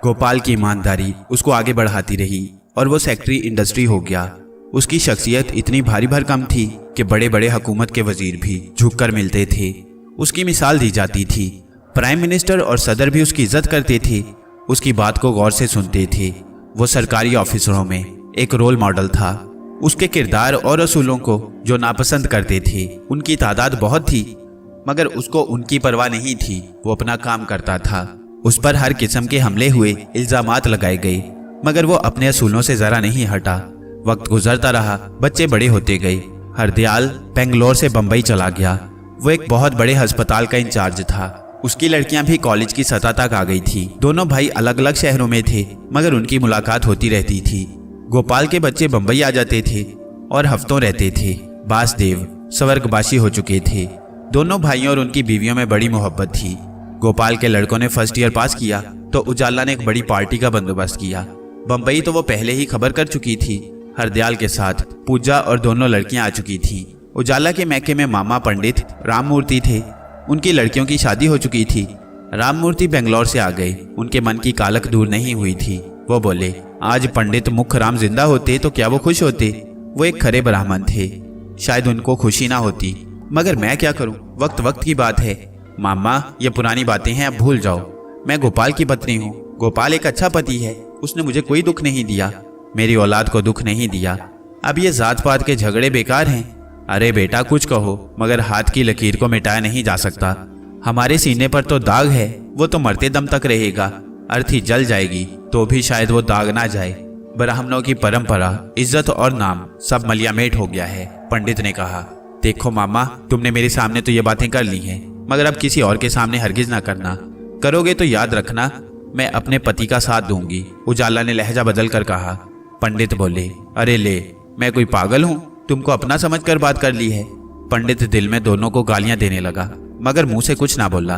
गोपाल की ईमानदारी उसको आगे बढ़ाती रही और वो सेक्रेटरी इंडस्ट्री हो गया। उसकी शख्सियत इतनी भारी भरकम थी कि बड़े बड़े हुकूमत के वजीर भी झुककर मिलते थे, उसकी मिसाल दी जाती थी। प्राइम मिनिस्टर और सदर भी उसकी इज्जत करते थे, उसकी बात को गौर से सुनते थे। वो सरकारी ऑफिसरों में एक रोल मॉडल था। उसके किरदार और असूलों को जो नापसंद करते थे उनकी तादाद बहुत थी, मगर उसको उनकी परवाह नहीं थी। वो अपना काम करता था। उस पर हर किस्म के हमले हुए, इल्जामात लगाए गए, मगर वो अपने असूलों से जरा नहीं हटा। वक्त गुजरता रहा, बच्चे बड़े होते गए। हरदयाल बेंगलोर से बंबई चला गया। वो एक बहुत बड़े अस्पताल का इंचार्ज था। उसकी लड़कियां भी कॉलेज की सतह तक आ गई थी। दोनों भाई अलग अलग शहरों में थे, मगर उनकी मुलाकात होती रहती थी। गोपाल के बच्चे बंबई आ जाते थे और हफ्तों रहते थे। बासदेव स्वर्गवासी हो चुके थे। दोनों भाइयों और उनकी बीवियों में बड़ी मोहब्बत थी। गोपाल के लड़कों ने फर्स्ट ईयर पास किया तो उजाला ने एक बड़ी पार्टी का बंदोबस्त किया। बंबई तो वो पहले ही खबर कर चुकी थी। हरदयाल के साथ पूजा और दोनों लड़कियां आ चुकी थीं। उजाला के मैके में मामा पंडित राममूर्ति थे। उनकी लड़कियों की शादी हो चुकी थी। राममूर्ति बेंगलोर से आ गए। उनके मन की कालक दूर नहीं हुई थी। वो बोले, आज पंडित मुखराम जिंदा होते तो क्या वो खुश होते? वो एक खरे ब्राह्मण थे, शायद उनको खुशी ना होती, मगर मैं क्या करूं, वक्त वक्त की बात है। मामा, ये पुरानी बातें हैं, अब भूल जाओ। मैं गोपाल की पत्नी हूँ। गोपाल एक अच्छा पति है, उसने मुझे कोई दुख नहीं दिया, मेरी औलाद को दुख नहीं दिया। अब ये जात पात के झगड़े बेकार हैं। अरे बेटा, कुछ कहो, मगर हाथ की लकीर को मिटाया नहीं जा सकता। हमारे सीने पर तो दाग है, वो तो मरते दम तक रहेगा। अर्थी जल जाएगी तो भी शायद वो दाग ना जाए। ब्राह्मणों की परंपरा, इज्जत और नाम सब मलियामेट हो गया है। पंडित ने कहा, देखो मामा, तुमने मेरे सामने तो ये बातें कर ली हैं, मगर अब किसी और के सामने हरगिज ना करना। करोगे तो याद रखना, मैं अपने पति का साथ दूंगी। उजाला ने लहजा बदल कर कहा। पंडित बोले, अरे ले, मैं कोई पागल हूँ? तुमको अपना समझकर बात कर ली है। पंडित दिल में दोनों को गालियां देने लगा, मगर मुंह से कुछ ना बोला।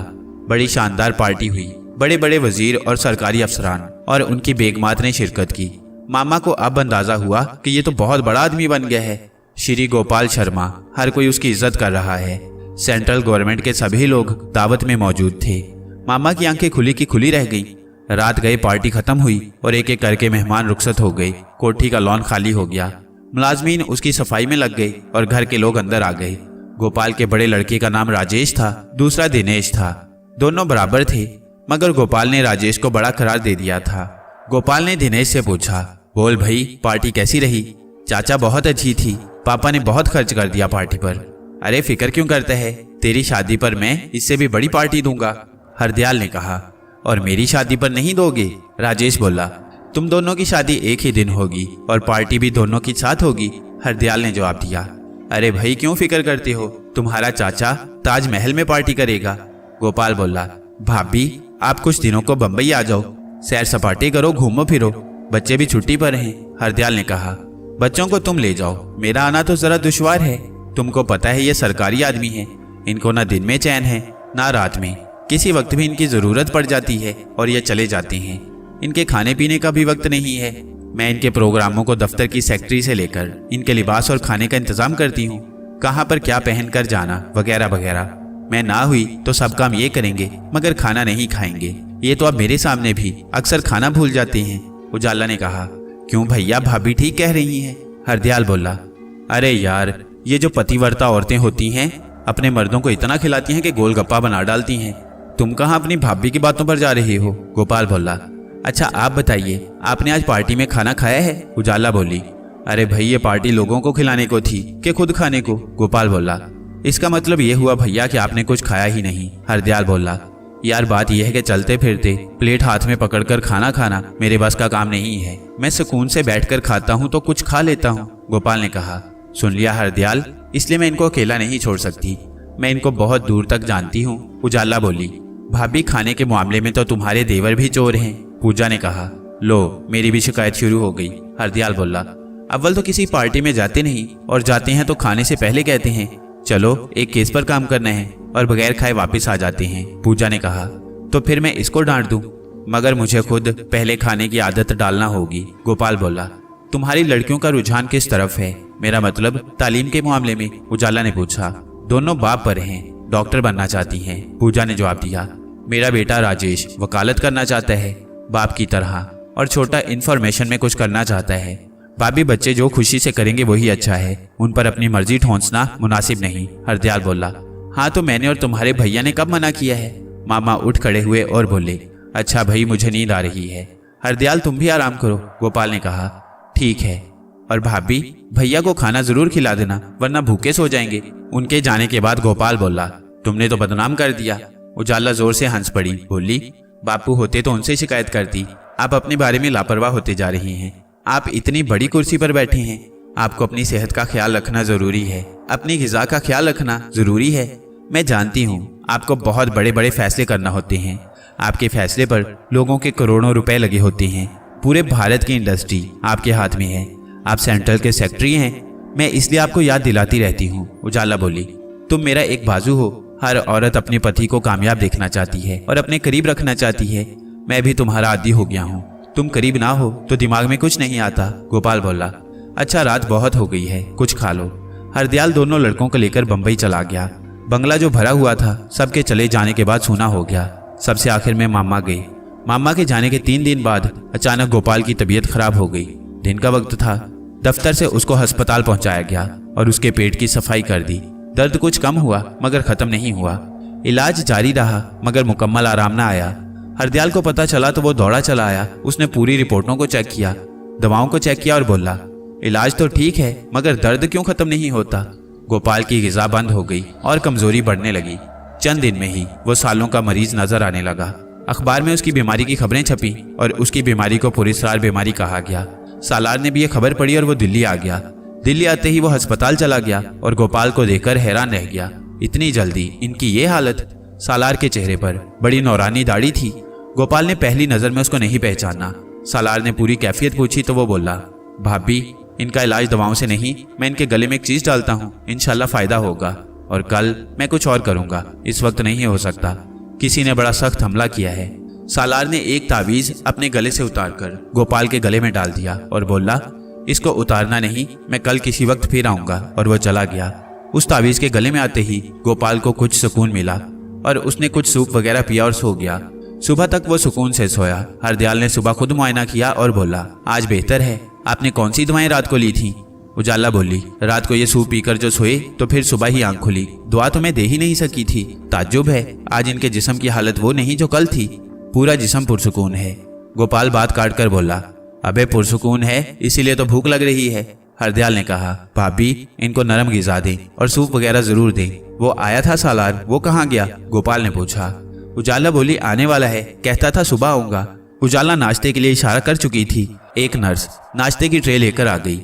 बड़ी शानदार पार्टी हुई। बड़े बड़े वजीर और सरकारी अफसरान और उनकी बेगमात ने शिरकत की। मामा को अब अंदाजा हुआ कि ये तो बहुत बड़ा आदमी बन गया है। श्री गोपाल शर्मा, हर कोई उसकी इज्जत कर रहा है। सेंट्रल गवर्नमेंट के सभी लोग दावत में मौजूद थे। मामा की आंखें खुली की खुली रह गईं। रात गई, पार्टी खत्म हुई और एक एक करके मेहमान रुखसत हो गए। कोठी का लॉन खाली हो गया। मुलाजमीन उसकी सफाई में लग गए और घर के लोग अंदर आ गए। गोपाल के बड़े लड़के का नाम राजेश था, दूसरा दिनेश था। दोनों बराबर थे, मगर गोपाल ने राजेश को बड़ा करार दे दिया था। गोपाल ने दिनेश से पूछा, बोल भाई, पार्टी कैसी रही? चाचा, बहुत अच्छी थी, पापा ने बहुत खर्च कर दिया पार्टी पर। अरे फिक्र क्यों करते है, तेरी शादी पर मैं इससे भी बड़ी पार्टी दूंगा, हरदयाल ने कहा। और मेरी शादी पर नहीं दोगे? राजेश बोला, तुम दोनों की शादी एक ही दिन होगी और पार्टी भी दोनों की साथ होगी, हरदयाल ने जवाब दिया। अरे भाई, क्यों फिक्र करते हो, तुम्हारा चाचा ताजमहल में पार्टी करेगा। गोपाल बोला, भाभी, आप कुछ दिनों को बंबई आ जाओ, सैर सपाटे करो, घूमो फिरो, बच्चे भी छुट्टी पर हैं, हरदयाल ने कहा। बच्चों को तुम ले जाओ, मेरा आना तो जरा दुश्वार है। तुमको पता है ये सरकारी आदमी है, इनको ना दिन में चैन है ना रात में। किसी वक्त भी इनकी जरूरत पड़ जाती है और ये चले जाते हैं। इनके खाने पीने का भी वक्त नहीं है। मैं इनके प्रोग्रामों को दफ्तर की सेक्रेटरी से लेकर इनके लिबास और खाने का इंतजाम करती हूँ, कहाँ पर क्या पहन कर जाना वगैरह वगैरह। मैं ना हुई तो सब काम ये करेंगे, मगर खाना नहीं खाएंगे। ये तो अब मेरे सामने भी अक्सर खाना भूल जाते हैं, उजाला ने कहा। क्यों भैया, भाभी ठीक कह रही हैं, हरदयाल बोला। अरे यार, ये जो पतिव्रता औरतें होती हैं अपने मर्दों को इतना खिलाती हैं कि गोलगप्पा बना डालती हैं। तुम कहाँ अपनी भाभी की बातों पर जा रही हो, गोपाल बोला। अच्छा आप बताइए, आपने आज पार्टी में खाना खाया है, उजाला बोली। अरे भाई, ये पार्टी लोगों को खिलाने को थी कि खुद खाने को, गोपाल बोला। इसका मतलब ये हुआ भैया कि आपने कुछ खाया ही नहीं, हरदयाल बोला। यार बात यह है कि चलते फिरते प्लेट हाथ में पकड़कर खाना खाना मेरे बस का काम नहीं है। मैं सुकून से बैठकर खाता हूँ तो कुछ खा लेता हूँ, गोपाल ने कहा। सुन लिया हरदयाल, इसलिए मैं इनको अकेला नहीं छोड़ सकती, मैं इनको बहुत दूर तक जानती हूँ, उजाला बोली। भाभी, खाने के मामले में तो तुम्हारे देवर भी चोर हैं, पूजा ने कहा। लो, मेरी भी शिकायत शुरू हो गई, हरदयाल बोला। अव्वल तो किसी पार्टी में जाते नहीं और जाते हैं तो खाने से पहले कहते हैं चलो एक केस पर काम करना है और बगैर खाए वापस आ जाते हैं, पूजा ने कहा। तो फिर मैं इसको डांट दूं, मगर मुझे खुद पहले खाने की आदत डालना होगी, गोपाल बोला। तुम्हारी लड़कियों का रुझान किस तरफ है, मेरा मतलब तालीम के मामले में, उजाला ने पूछा। दोनों बाप पर हैं, डॉक्टर बनना चाहती हैं, पूजा ने जवाब दिया। मेरा बेटा राजेश वकालत करना चाहता है, बाप की तरह, और छोटा इन्फॉर्मेशन में कुछ करना चाहता है। भाभी बच्चे जो खुशी से करेंगे वही अच्छा है, उन पर अपनी मर्जी ठोंसना मुनासिब नहीं। हरदयाल बोला, हाँ तो मैंने और तुम्हारे भैया ने कब मना किया है? मामा उठ खड़े हुए और बोले, अच्छा भाई मुझे नींद आ रही है। हरदयाल तुम भी आराम करो, गोपाल ने कहा। ठीक है, और भाभी भैया को खाना जरूर खिला देना वरना भूखे सो जाएंगे। उनके जाने के बाद गोपाल बोला, तुमने तो बदनाम कर दिया। उजाला जोर से हंस पड़ी, बोली, बापू होते तो उनसे शिकायत करती। आप अपने बारे में लापरवाह होते जा रही हैं। आप इतनी बड़ी कुर्सी पर बैठे हैं, आपको अपनी सेहत का ख्याल रखना जरूरी है, अपनी ग़िज़ा का ख्याल रखना जरूरी है। मैं जानती हूँ आपको बहुत बड़े बड़े फैसले करना होते हैं, आपके फैसले पर लोगों के करोड़ों रुपए लगे होते हैं। पूरे भारत की इंडस्ट्री आपके हाथ में है, आप सेंट्रल के सेक्रेटरी हैं। मैं इसलिए आपको याद दिलाती रहती हूँ। उजाला बोली, तुम मेरा एक बाजू हो। हर औरत अपने पति को कामयाब देखना चाहती है और अपने करीब रखना चाहती है। मैं भी तुम्हारा आदी हो गया हूँ, तुम करीब ना हो तो दिमाग में कुछ नहीं आता। गोपाल बोला, अच्छा रात बहुत हो गई है, कुछ खा लो। हरदयाल दोनों लड़कों को लेकर बंबई चला गया। बंगला जो भरा हुआ था सबके चले जाने के बाद सूना हो गया। सबसे आखिर में मामा गए। मामा के जाने के 3 दिन बाद अचानक गोपाल की तबीयत खराब हो गई। दिन का वक्त था। दफ्तर से उसको अस्पताल पहुंचाया गया और उसके पेट की सफाई कर दी। दर्द कुछ कम हुआ मगर खत्म नहीं हुआ। इलाज जारी रहा मगर मुकम्मल आराम ना आया। हरदयाल को पता चला तो वो दौड़ा चला आया। उसने पूरी रिपोर्टों को चेक किया, दवाओं को चेक किया और बोला, इलाज तो ठीक है मगर दर्द क्यों खत्म नहीं होता? गोपाल की ग़िज़ा बंद हो गई और कमजोरी बढ़ने लगी। चंद दिन में ही वो सालों का मरीज नजर आने लगा। अखबार में उसकी बीमारी की खबरें छपी और उसकी बीमारी को पुरस्कार बीमारी कहा गया। सालार ने भी ये खबर पढ़ी और वो दिल्ली आ गया। दिल्ली आते ही वो अस्पताल चला गया और गोपाल को देखकर हैरान रह गया। इतनी जल्दी इनकी ये हालत? सालार के चेहरे पर बड़ी नौरानी दाढ़ी थी। गोपाल ने पहली नजर में उसको नहीं पहचाना। सालार ने पूरी कैफियत पूछी तो वो बोला, भाभी इनका इलाज दवाओं से नहीं, मैं इनके गले में एक चीज डालता हूँ, इंशाल्लाह फायदा होगा। और कल मैं कुछ और करूंगा, इस वक्त नहीं हो सकता। किसी ने बड़ा सख्त हमला किया है। सालार ने एक तावीज अपने गले से उतारकर गोपाल के गले में डाल दिया और बोला, इसको उतारना नहीं, मैं कल किसी वक्त फिर आऊंगा। और वो चला गया। उस तावीज के गले में आते ही गोपाल को कुछ सुकून मिला और उसने कुछ सूप वगैरह पिया और सो गया। सुबह तक वो सुकून से सोया। हरदयाल ने सुबह खुद मुआयना किया और बोला, आज बेहतर है। आपने कौन सी दवाएं रात को ली थी? उजाला बोली, रात को ये सूप पीकर जो सोए तो फिर सुबह ही आंख खुली। दुआ तो मैं दे ही नहीं सकी थी। ताज्जुब है, आज इनके जिस्म की हालत वो नहीं जो कल थी। पूरा जिस्म पुरसुकून है। गोपाल बात काट कर बोला, अबे पुरसुकून है इसीलिए तो भूख लग रही है। हरदयाल ने कहा, भाभी इनको नरम ग़िज़ा दें और सूप वगैरह जरूर दें। वो आया था सालार, वो कहाँ गया? गोपाल ने पूछा। उजाला बोली, आने वाला है, कहता था सुबह आऊंगा। उजाला नाश्ते के लिए इशारा कर चुकी थी। एक नर्स नाश्ते की ट्रे लेकर आ गई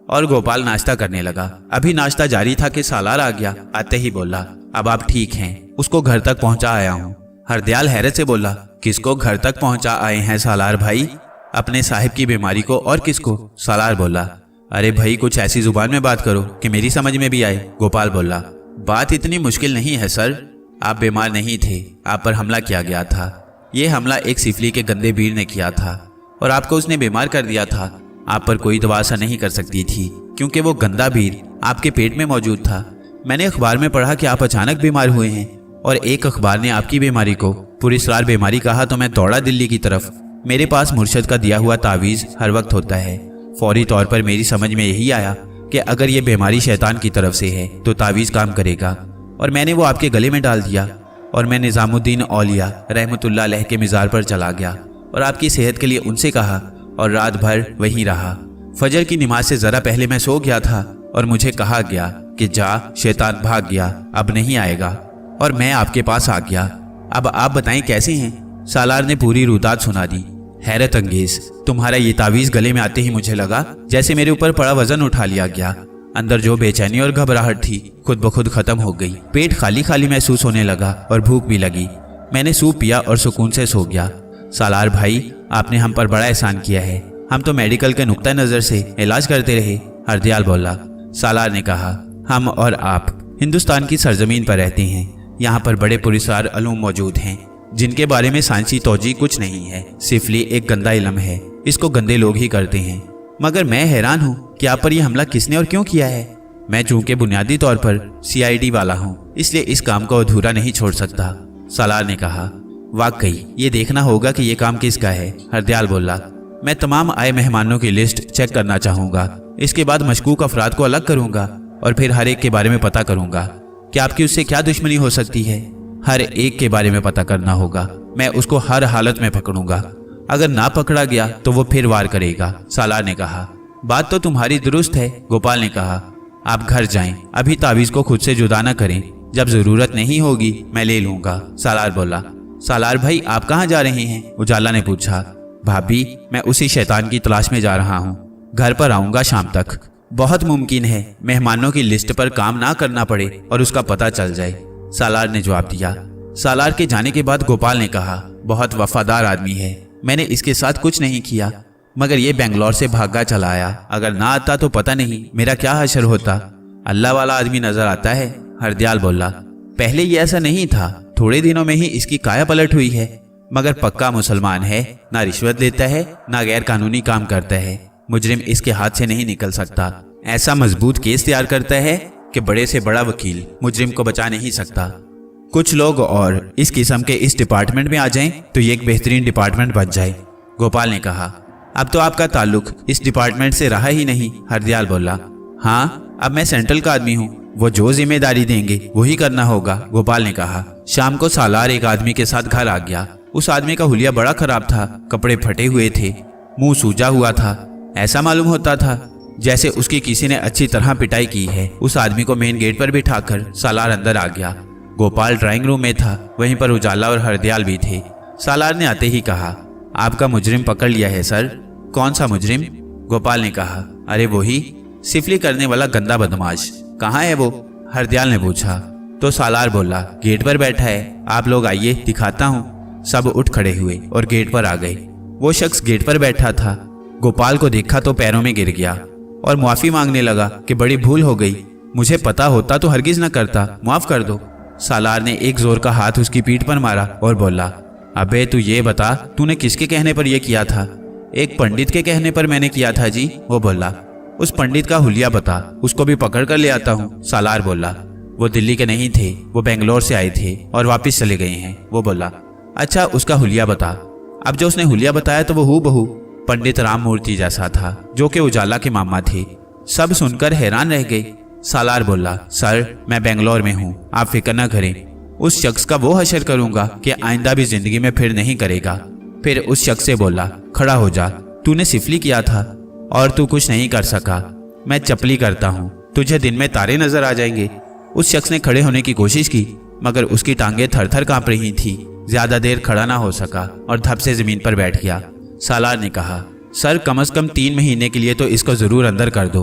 और गोपाल नाश्ता करने लगा। अभी नाश्ता जारी था कि सालार आ गया। आते ही बोला, अब आप ठीक हैं, उसको घर तक पहुंचा आया हूँ। हरदयाल हैरत से बोला, किसको घर तक पहुंचा आए हैं सालार भाई? अपने साहिब की बीमारी को और किसको? सालार बोला, अरे भाई कुछ ऐसी जुबान में बात करो कि मेरी समझ में भी आए। गोपाल बोला, बात इतनी मुश्किल नहीं है सर, आप बीमार नहीं थे, आप पर हमला किया गया था। ये हमला एक सिफली के गंदे भीड़ ने किया था और आपको उसने बीमार कर दिया था। आप पर कोई दवा असर नहीं कर सकती थी क्योंकि वो गंदा भीड़ आपके पेट में मौजूद था। मैंने अखबार में पढ़ा कि आप अचानक बीमार हुए हैं और एक अखबार ने आपकी बीमारी को पुरस्कार बीमारी कहा तो मैं दौड़ा दिल्ली की तरफ। मेरे पास मुर्शद का दिया हुआ तावीज़ हर वक्त होता है। फौरी तौर पर मेरी समझ में यही आया कि अगर ये बीमारी शैतान की तरफ से है तो तावीज़ काम करेगा और मैंने वो आपके गले में डाल दिया। और मैं निज़ामुद्दीन औलिया रहमतुल्लाह अलैह के मिज़ार पर चला गया और आपकी सेहत के लिए उनसे कहा और रात भर वहीं रहा। फजर की नमाज से ज़रा पहले मैं सो गया था और मुझे कहा गया कि जा, शैतान भाग गया, अब नहीं आएगा, और मैं आपके पास आ गया। अब आप बताएं कैसे हैं? सालार ने पूरी रुदात सुना दी। हैरत अंगेज, तुम्हारा ये तावीज़ गले में आते ही मुझे लगा जैसे मेरे ऊपर पड़ा वजन उठा लिया गया। अंदर जो बेचैनी और घबराहट थी खुद ब खुद खत्म हो गई। पेट खाली खाली महसूस होने लगा और भूख भी लगी। मैंने सूप पिया और सुकून से सो गया। सालार भाई, आपने हम पर बड़ा एहसान किया है, हम तो मेडिकल के नुक्ता नज़र से इलाज करते रहे। हरदयाल बोला। सालार ने कहा, हम और आप हिंदुस्तान की सरजमीन पर रहते हैं। यहाँ पर बड़े पुरस्कार अलूम मौजूद हैं जिनके बारे में साइंसी तौजी कुछ नहीं है। सिफली एक गंदा इल्म है, इसको गंदे लोग ही करते हैं। मगर मैं हैरान हूँ कि आप पर यह हमला किसने और क्यों किया है। मैं चूंकि बुनियादी तौर पर CID वाला हूँ इसलिए इस काम को अधूरा नहीं छोड़ सकता। सालार ने कहा, वाकई ये देखना होगा कि ये काम किसका है, हरदयाल बोला। मैं तमाम आए मेहमानों की लिस्ट चेक करना चाहूंगा। इसके बाद मशकूक अफराद को अलग करूंगा और फिर हर एक के बारे में पता करूंगा कि आपकी उससे क्या दुश्मनी हो सकती है। हर एक के बारे में पता करना होगा। मैं उसको हर हालत में पकड़ूंगा। अगर ना पकड़ा गया तो वो फिर वार करेगा, सालार ने कहा। बात तो तुम्हारी दुरुस्त है, गोपाल ने कहा। आप घर जाएं, अभी तावीज को खुद से जुदा न करें। जब जरूरत नहीं होगी मैं ले लूंगा, सालार बोला। सालार भाई आप कहाँ जा रहे हैं, उजाला ने पूछा। भाभी मैं उसी शैतान की तलाश में जा रहा हूँ। घर पर आऊंगा शाम तक। बहुत मुमकिन है मेहमानों की लिस्ट पर काम ना करना पड़े और उसका पता चल जाए, सालार ने जवाब दिया। सालार के जाने के बाद गोपाल ने कहा, बहुत वफादार आदमी है। मैंने इसके साथ कुछ नहीं किया, मगर ये बेंगलोर से भागा चला आया। अगर ना आता तो पता नहीं मेरा क्या हशर होता। अल्लाह वाला आदमी नजर आता है, हरदयाल बोला। पहले ये ऐसा नहीं था, थोड़े दिनों में ही इसकी काया पलट हुई है। मगर पक्का मुसलमान है, ना रिश्वत लेता है ना गैर कानूनी काम करता है। मुजरिम इसके हाथ से नहीं निकल सकता। ऐसा मजबूत केस तैयार करता है कि बड़े से बड़ा वकील मुजरिम को बचा नहीं सकता। कुछ लोग और इस किस्म के इस डिपार्टमेंट में आ जाएं तो ये एक बेहतरीन डिपार्टमेंट बन जाए, गोपाल ने कहा। अब तो आपका ताल्लुक इस डिपार्टमेंट से रहा ही नहीं, हरदयाल बोला। हाँ, अब मैं सेंट्रल का आदमी हूँ, वो जो जिम्मेदारी देंगे वही करना होगा, गोपाल ने कहा। शाम को सालार एक आदमी के साथ घर आ गया। उस आदमी का हुलिया बड़ा खराब था, कपड़े फटे हुए थे, मुंह सूजा हुआ था। ऐसा मालूम होता था जैसे उसकी किसी ने अच्छी तरह पिटाई की है। उस आदमी को मेन गेट पर बिठाकर सालार अंदर आ गया। गोपाल ड्राइंग रूम में था, वहीं पर उजाला और हरदयाल भी थे। सालार ने आते ही कहा, आपका मुजरिम पकड़ लिया है सर। कौन सा मुजरिम, गोपाल ने कहा। अरे वही सिफली करने वाला गंदा बदमाश। कहाँ है वो, हरदयाल ने पूछा। तो सालार बोला, गेट पर बैठा है, आप लोग आइए दिखाता हूँ। सब उठ खड़े हुए और गेट पर आ गए। वो शख्स गेट पर बैठा था। गोपाल को देखा तो पैरों में गिर गया और माफी मांगने लगा कि बड़ी भूल हो गई, मुझे पता होता तो हरगिज न करता, माफ कर दो। सालार ने एक जोर का हाथ उसकी पीठ पर मारा और बोला, अबे तू ये बता तूने किसके कहने पर यह किया था। एक पंडित के कहने पर मैंने किया था जी, वो बोला। उस पंडित का हुलिया बता, उसको भी पकड़ कर ले आता हूँ, सालार बोला। वो दिल्ली के नहीं थे, वो बेंगलोर से आए थे और वापिस चले गए हैं, वो बोला। अच्छा उसका हुलिया बता। अब जो उसने हुलिया बताया तो वो हूबहू पंडित राममूर्ति जैसा था, जो कि उजाला के मामा थे। सब सुनकर हैरान रह गए। सालार बोला, सर मैं बेंगलोर में हूँ, आप फिक्र न करें। उस शख्स का वो हशर करूंगा कि आइंदा भी जिंदगी में फिर नहीं करेगा। फिर उस शख्स से बोला, खड़ा हो जा, तूने सिफली किया था और तू कुछ नहीं कर सका। मैं चपली करता हूँ, तुझे दिन में तारे नजर आ जाएंगे। उस शख्स ने खड़े होने की कोशिश की, मगर उसकी टांगें थर-थर कांप रही थी। ज्यादा देर खड़ा ना हो सका और धप से जमीन पर बैठ गया। सालार ने कहा, सर कम से कम 3 महीने के लिए तो इसको जरूर अंदर कर दो।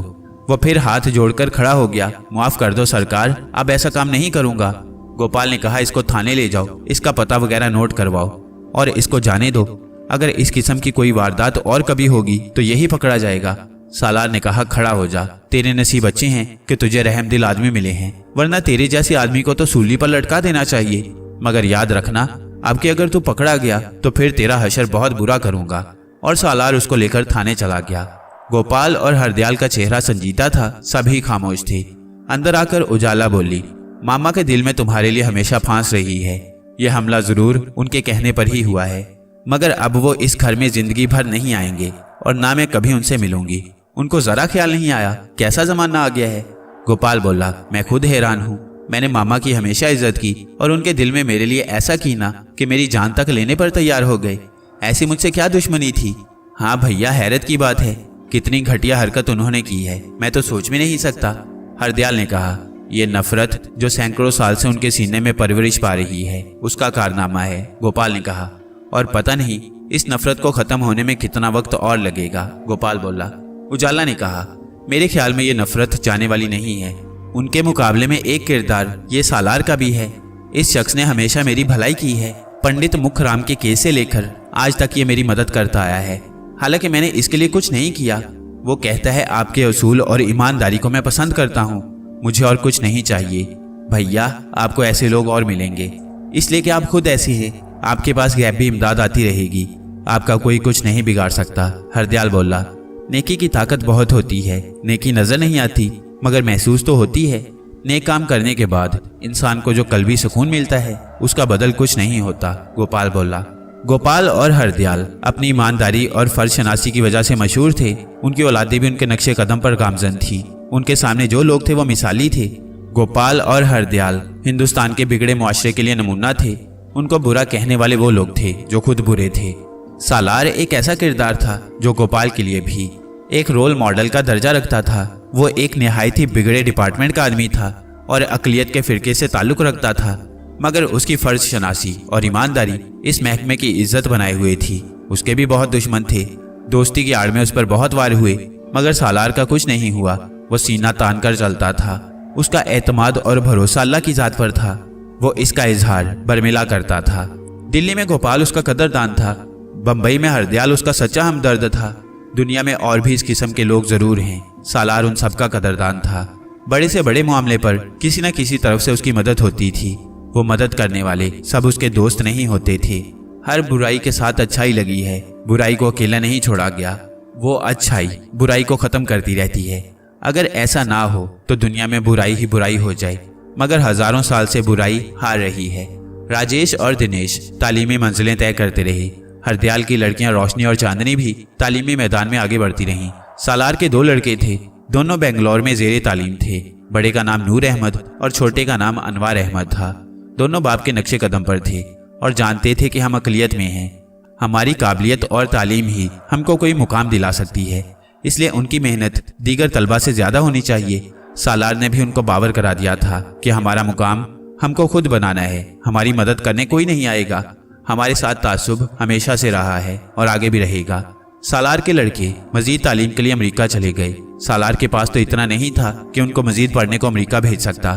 वो फिर हाथ जोड़कर खड़ा हो गया। माफ कर दो सरकार, अब ऐसा काम नहीं करूंगा। गोपाल ने कहा, इसको थाने ले जाओ, इसका पता वगैरह नोट करवाओ और इसको जाने दो। अगर इस किस्म की कोई वारदात और कभी होगी तो यही पकड़ा जाएगा। सालार ने कहा, खड़ा हो जा, तेरे नसीब अच्छे हैं कि तुझे रहमदिल आदमी मिले हैं, वरना तेरे जैसे आदमी को तो सूली पर लटका देना चाहिए। मगर याद रखना, अब कि अगर तू पकड़ा गया तो फिर तेरा हशर बहुत बुरा करूंगा। और सालार उसको लेकर थाने चला गया। गोपाल और हरदयाल का चेहरा संजीदा था, सभी खामोश थे। अंदर आकर उजाला बोली, मामा के दिल में तुम्हारे लिए हमेशा फांस रही है। यह हमला जरूर उनके कहने पर ही हुआ है, मगर अब वो इस घर में जिंदगी भर नहीं आएंगे और ना मैं कभी उनसे मिलूंगी। उनको जरा ख्याल नहीं आया कैसा जमाना आ गया है। गोपाल बोला, मैं खुद हैरान हूँ। मैंने मामा की हमेशा इज्जत की और उनके दिल में मेरे लिए ऐसा कीना कि मेरी जान तक लेने पर तैयार हो गए। ऐसी मुझसे क्या दुश्मनी थी। हाँ भैया, हैरत की बात है, कितनी घटिया हरकत उन्होंने की है, मैं तो सोच भी नहीं सकता। हरदयाल ने कहा, यह नफरत जो सैकड़ों साल से उनके सीने में परवरिश पा रही है, उसका कारनामा है, गोपाल ने कहा। और पता नहीं इस नफरत को खत्म होने में कितना वक्त और लगेगा, गोपाल बोला। उजाला ने कहा, मेरे ख्याल में ये नफरत जाने वाली नहीं है। उनके मुकाबले में एक किरदार ये सालार का भी है। इस शख्स ने हमेशा मेरी भलाई की है। पंडित मुखराम के केस से लेकर आज तक ये मेरी मदद करता आया है, हालांकि मैंने इसके लिए कुछ नहीं किया। वो कहता है आपके असूल और ईमानदारी को मैं पसंद करता हूँ, मुझे और कुछ नहीं चाहिए। भैया, आपको ऐसे लोग और मिलेंगे, इसलिए कि आप खुद ऐसे हैं। आपके पास गैप भी इमदाद आती रहेगी, आपका कोई कुछ नहीं बिगाड़ सकता, हरदयाल बोला। नेकी की ताकत बहुत होती है, नेकी नजर नहीं आती मगर महसूस तो होती है। नेक काम करने के बाद इंसान को जो कल्बी सुकून मिलता है उसका बदल कुछ नहीं होता, गोपाल बोला। गोपाल और हरदयाल अपनी ईमानदारी और फर्जशनासी की वजह से मशहूर थे। उनकी औलादें भी उनके नक्शे कदम पर गामजन थी। उनके सामने जो लोग थे वो मिसाली थे। गोपाल और हरदयाल हिंदुस्तान के बिगड़े मुआशरे के लिए नमूना थे। उनको बुरा कहने वाले वो लोग थे जो खुद बुरे थे। सालार एक ऐसा किरदार था जो गोपाल के लिए भी एक रोल मॉडल का दर्जा रखता था। वो एक निहायत ही बिगड़े डिपार्टमेंट का आदमी था और अक़लियत के फिरके से ताल्लुक़ रखता था, मगर उसकी फर्ज शनासी और ईमानदारी इस महकमे की इज्जत बनाए हुए थी। उसके भी बहुत दुश्मन थे। दोस्ती की आड़ में उस पर बहुत वार हुए, मगर सालार का कुछ नहीं हुआ। वो सीना तान कर चलता था। उसका एतमाद और भरोसा अल्लाह की ज़ात पर था। वो इसका इजहार बरमिला करता था। दिल्ली में गोपाल उसका कदरदान था। बम्बई में हरदयाल उसका सच्चा हमदर्द था। दुनिया में और भी इस किस्म के लोग जरूर हैं। सालार उन सबका कदरदान था। बड़े से बड़े मामले पर किसी न किसी तरफ से उसकी मदद होती थी। वो मदद करने वाले सब उसके दोस्त नहीं होते थे। हर बुराई के साथ अच्छाई लगी है। बुराई को अकेला नहीं छोड़ा गया। वो अच्छाई बुराई को खत्म करती रहती है। अगर ऐसा ना हो तो दुनिया में बुराई ही बुराई हो जाए, मगर हजारों साल से बुराई हार रही है। राजेश और दिनेश तालीमी मंजिलें तय करते रहे। हरदयाल की लड़कियां रोशनी और चांदनी भी तालीमी मैदान में आगे बढ़ती रहीं। सालार के 2 लड़के थे। दोनों बेंगलोर में जेरे तालीम थे। बड़े का नाम नूर अहमद और छोटे का नाम अनवार अहमद था। दोनों बाप के नक्शे कदम पर थे और जानते थे कि हम अक़लियत में हैं। हमारी काबिलियत और तालीम ही हमको कोई मुकाम दिला सकती है, इसलिए उनकी मेहनत दीगर तलबा से ज़्यादा होनी चाहिए। सालार ने भी उनको बावर करा दिया था कि हमारा मुकाम हमको खुद बनाना है। हमारी मदद करने कोई नहीं आएगा। हमारे साथ तासुब हमेशा से रहा है और आगे भी रहेगा। सालार के लड़के मजीद तालीम के लिए अमेरिका चले गए। सालार के पास तो इतना नहीं था कि उनको मजीद पढ़ने को अमेरिका भेज सकता,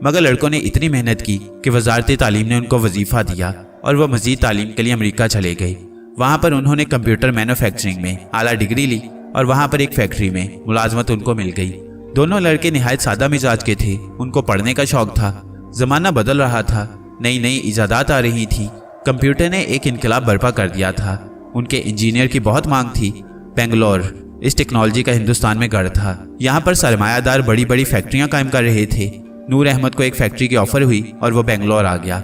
मगर लड़कों ने इतनी मेहनत की कि वजारत तालीम ने उनको वजीफा दिया और वह मजीद तालीम के लिए अमेरिका चले गए। वहाँ पर उन्होंने कंप्यूटर मैन्युफैक्चरिंग में आला डिग्री ली और वहाँ पर एक फैक्ट्री में मुलाजमत उनको मिल गई। दोनों लड़के निहायत सादा मिजाज के थे। उनको पढ़ने का शौक था। जमाना बदल रहा था। नई नई इजादात आ रही थी। कंप्यूटर ने एक इनकलाब बर्पा कर दिया था। उनके इंजीनियर की बहुत मांग थी। बेंगलोर इस टेक्नोलॉजी का हिंदुस्तान में गढ़ था। यहाँ पर सरमायादार बड़ी बड़ी फैक्ट्रियाँ कायम कर रहे थे। नूर अहमद को एक फैक्ट्री की ऑफर हुई और वो बेंगलोर आ गया।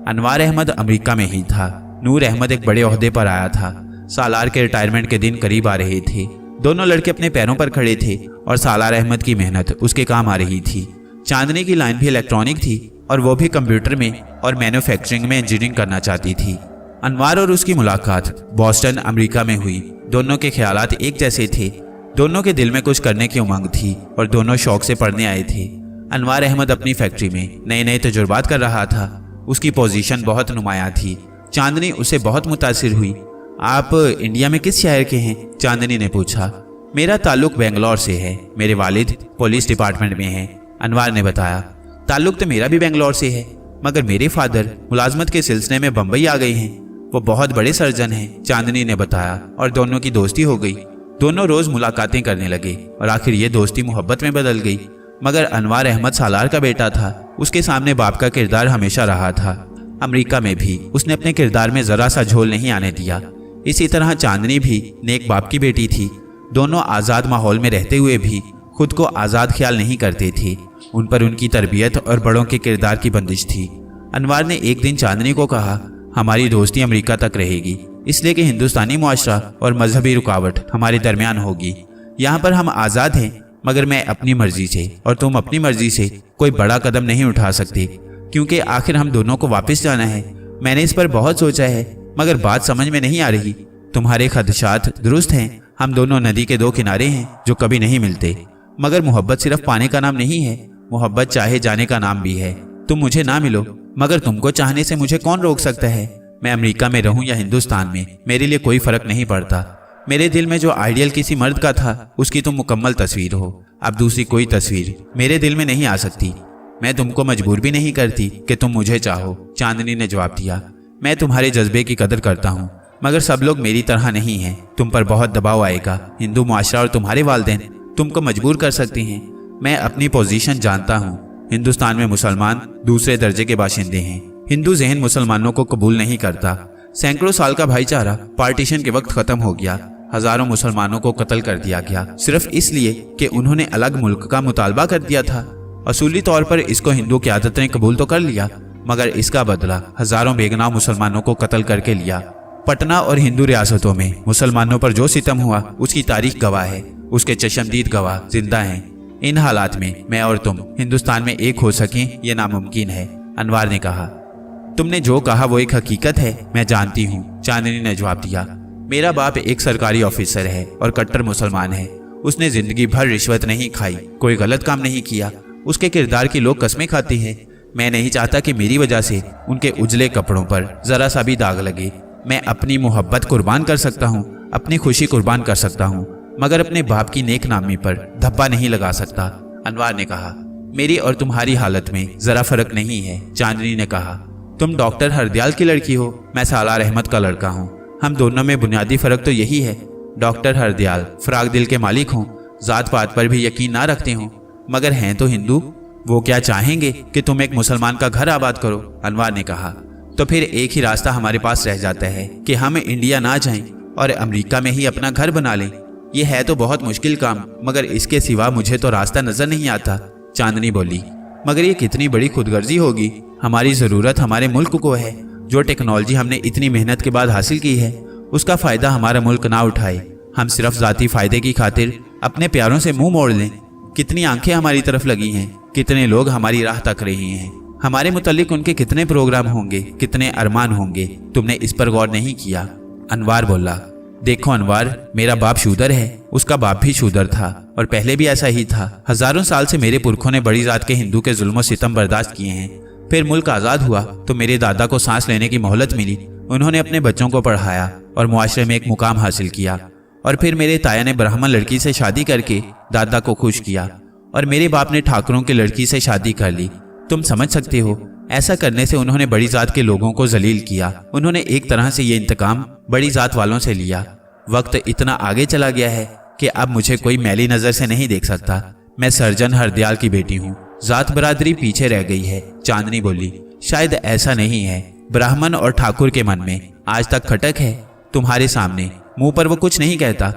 अनवार अहमद अमेरिका में ही था। नूर अहमद एक बड़े ओहदे पर आया था। सालार के रिटायरमेंट के दिन करीब आ रहे थे। दोनों लड़के अपने पैरों पर खड़े थे और सालार अहमद की मेहनत उसके काम आ रही थी। चांदनी की लाइन भी इलेक्ट्रॉनिक थी और वो भी कंप्यूटर में और मैन्युफैक्चरिंग में इंजीनियरिंग करना चाहती थी। अनवार और उसकी मुलाकात बोस्टन अमेरिका में हुई। दोनों के ख्यालात एक जैसे थे। दोनों के दिल में कुछ करने की उमंग थी और दोनों शौक से पढ़ने आए थे। अनवार अहमद अपनी फैक्ट्री में नए नए तजुर्बात कर रहा था। उसकी पोजीशन बहुत नुमायां थी। चांदनी उसे बहुत मुतासिर हुई। आप इंडिया में किस शहर के हैं? चांदनी ने पूछा। मेरा ताल्लुक बेंगलोर से है। मेरे वालिद पुलिस डिपार्टमेंट में हैं, अनवार ने बताया। ताल्लुक तो मेरा भी बेंगलोर से है, मगर मेरे फादर मुलाजमत के सिलसिले में बम्बई आ गए हैं। वो बहुत बड़े सर्जन हैं, चांदनी ने बताया, और दोनों की दोस्ती हो गई। दोनों रोज मुलाकातें करने लगे और आखिर ये दोस्ती मोहब्बत में बदल गई। मगर अनवार अहमद सालार का बेटा था। उसके सामने बाप का किरदार हमेशा रहा था। अमेरिका में भी उसने अपने किरदार में जरा सा झोल नहीं आने दिया। इसी तरह चांदनी भी नेक बाप की बेटी थी। दोनों आज़ाद माहौल में रहते हुए भी खुद को आज़ाद ख्याल नहीं करते थे। उन पर उनकी तरबियत और बड़ों के किरदार की बंदिश थी। अनवार ने एक दिन चांदनी को कहा, हमारी दोस्ती अमेरिका तक रहेगी, इसलिए कि हिंदुस्तानी मुआशरा और मजहबी रुकावट हमारे दरमियान होगी। यहाँ पर हम आज़ाद हैं, मगर मैं अपनी मर्जी से और तुम अपनी मर्जी से कोई बड़ा कदम नहीं उठा सकते, क्योंकि आखिर हम दोनों को वापस जाना है। मैंने इस पर बहुत सोचा है, मगर बात समझ में नहीं आ रही। तुम्हारे खदशात दुरुस्त हैं। हम दोनों नदी के 2 किनारे हैं जो कभी नहीं मिलते। मगर मोहब्बत सिर्फ पाने का नाम नहीं है, मोहब्बत चाहे जाने का नाम भी है। तुम मुझे ना मिलो, मगर तुमको चाहने से मुझे कौन रोक सकता है? मैं अमेरिका में रहूं या हिंदुस्तान में, मेरे लिए कोई फर्क नहीं पड़ता। मेरे दिल में जो आइडियल किसी मर्द का था, उसकी तुम मुकम्मल तस्वीर हो। अब दूसरी कोई तस्वीर मेरे दिल में नहीं आ सकती। मैं तुमको मजबूर भी नहीं करती कि तुम मुझे चाहो, चांदनी ने जवाब दिया। मैं तुम्हारे जज्बे की कदर करता हूँ, मगर सब लोग मेरी तरह नहीं हैं। तुम पर बहुत दबाव आएगा। हिंदू मुआशरा और तुम्हारे वालिदैन तुमको मजबूर कर सकते हैं। मैं अपनी पोजीशन जानता हूँ। हिंदुस्तान में मुसलमान दूसरे दर्जे के बाशिंदे हैं। हिंदू जहन मुसलमानों को कबूल नहीं करता। सैकड़ों साल का भाईचारा पार्टीशन के वक्त खत्म हो गया। हजारों मुसलमानों को कत्ल कर दिया गया, सिर्फ इसलिए कि उन्होंने अलग मुल्क का मुतालबा कर दिया था। असूली तौर पर इसको हिंदू की आदत ने कबूल तो कर लिया, मगर इसका बदला हजारों बेगुनाह मुसलमानों को कत्ल करके लिया। पटना और हिंदू रियासतों में मुसलमानों पर जो सितम हुआ उसकी तारीख गवाह है, उसके चश्मदीद गवाह जिंदा हैं। इन हालात में मैं और तुम हिंदुस्तान में एक हो सकें ये नामुमकिन है, अनवार ने कहा। तुमने जो कहा वो एक हकीकत है, मैं जानती हूँ, चांदनी ने जवाब दिया। मेरा बाप एक सरकारी ऑफिसर है और कट्टर मुसलमान है। उसने जिंदगी भर रिश्वत नहीं खाई, कोई गलत काम नहीं किया। उसके किरदार की लोग कस्में खाते हैं। मैं नहीं चाहता कि मेरी वजह से उनके उजले कपड़ों पर जरा सा भी दाग लगे। मैं अपनी मोहब्बत कुर्बान कर सकता हूँ, अपनी खुशी कुर्बान कर सकता हूँ, मगर अपने बाप की नेक नामी पर धब्बा नहीं लगा सकता, अनवार ने कहा। मेरी और तुम्हारी हालत में जरा फर्क नहीं है, चांदनी ने कहा। तुम डॉक्टर हरदयाल की लड़की हो, मैं सालार अहमद का लड़का हूँ। हम दोनों में बुनियादी फर्क तो यही है। डॉक्टर हरदयाल फराग दिल के मालिक हों, जात पात पर भी यकीन ना रखते हों, मगर हैं तो हिंदू। वो क्या चाहेंगे कि तुम एक मुसलमान का घर आबाद करो, अनवार ने कहा। तो फिर एक ही रास्ता हमारे पास रह जाता है कि हम इंडिया ना जाएं और अमेरिका में ही अपना घर बना लें। ये है तो बहुत मुश्किल काम, मगर इसके सिवा मुझे तो रास्ता नजर नहीं आता, चांदनी बोली। मगर ये कितनी बड़ी खुदगर्जी होगी। हमारी ज़रूरत हमारे मुल्क को है। जो टेक्नोलॉजी हमने इतनी मेहनत के बाद हासिल की है उसका फ़ायदा हमारा मुल्क ना उठाए। हम सिर्फ ज़ाती फ़ायदे की खातिर अपने प्यारों से मुंह मोड़ लें। कितनी आंखें हमारी तरफ लगी हैं, कितने लोग हमारी राह तक रहे हैं। हमारे मुतालिक उनके कितने प्रोग्राम होंगे, कितने अरमान होंगे। तुमने इस पर गौर नहीं किया, अनवार बोला। देखो अनवार, मेरा बाप शूदर है, उसका बाप भी शूदर था और पहले भी ऐसा ही था। हजारों साल से मेरे पुरखों ने बड़ी जात के हिंदू के जुल्म सितम बर्दाश्त किए हैं। फिर मुल्क आज़ाद हुआ तो मेरे दादा को सांस लेने की मोहलत मिली। उन्होंने अपने बच्चों को पढ़ाया और मुआशरे में एक मुकाम हासिल किया। और फिर मेरे ताया ने ब्राह्मण लड़की से शादी करके दादा को खुश किया और मेरे बाप ने ठाकुरों की लड़की से शादी कर ली। तुम समझ सकते हो, ऐसा करने से उन्होंने बड़ी जात के लोगों को जलील किया। उन्होंने एक तरह से ये इंतकाम बड़ी जात वालों से लिया। वक्त इतना आगे चला गया है कि अब मुझे कोई मैली नज़र से नहीं देख सकता। मैं सर्जन हरदयाल की बेटी हूँ। जात बरादरी पीछे रह गई है, चांदनी बोली। शायद ऐसा नहीं है। ब्राह्मण और ठाकुर के मन में आज तक खटक है। तुम्हारे सामने मुंह पर वो कुछ नहीं कहता,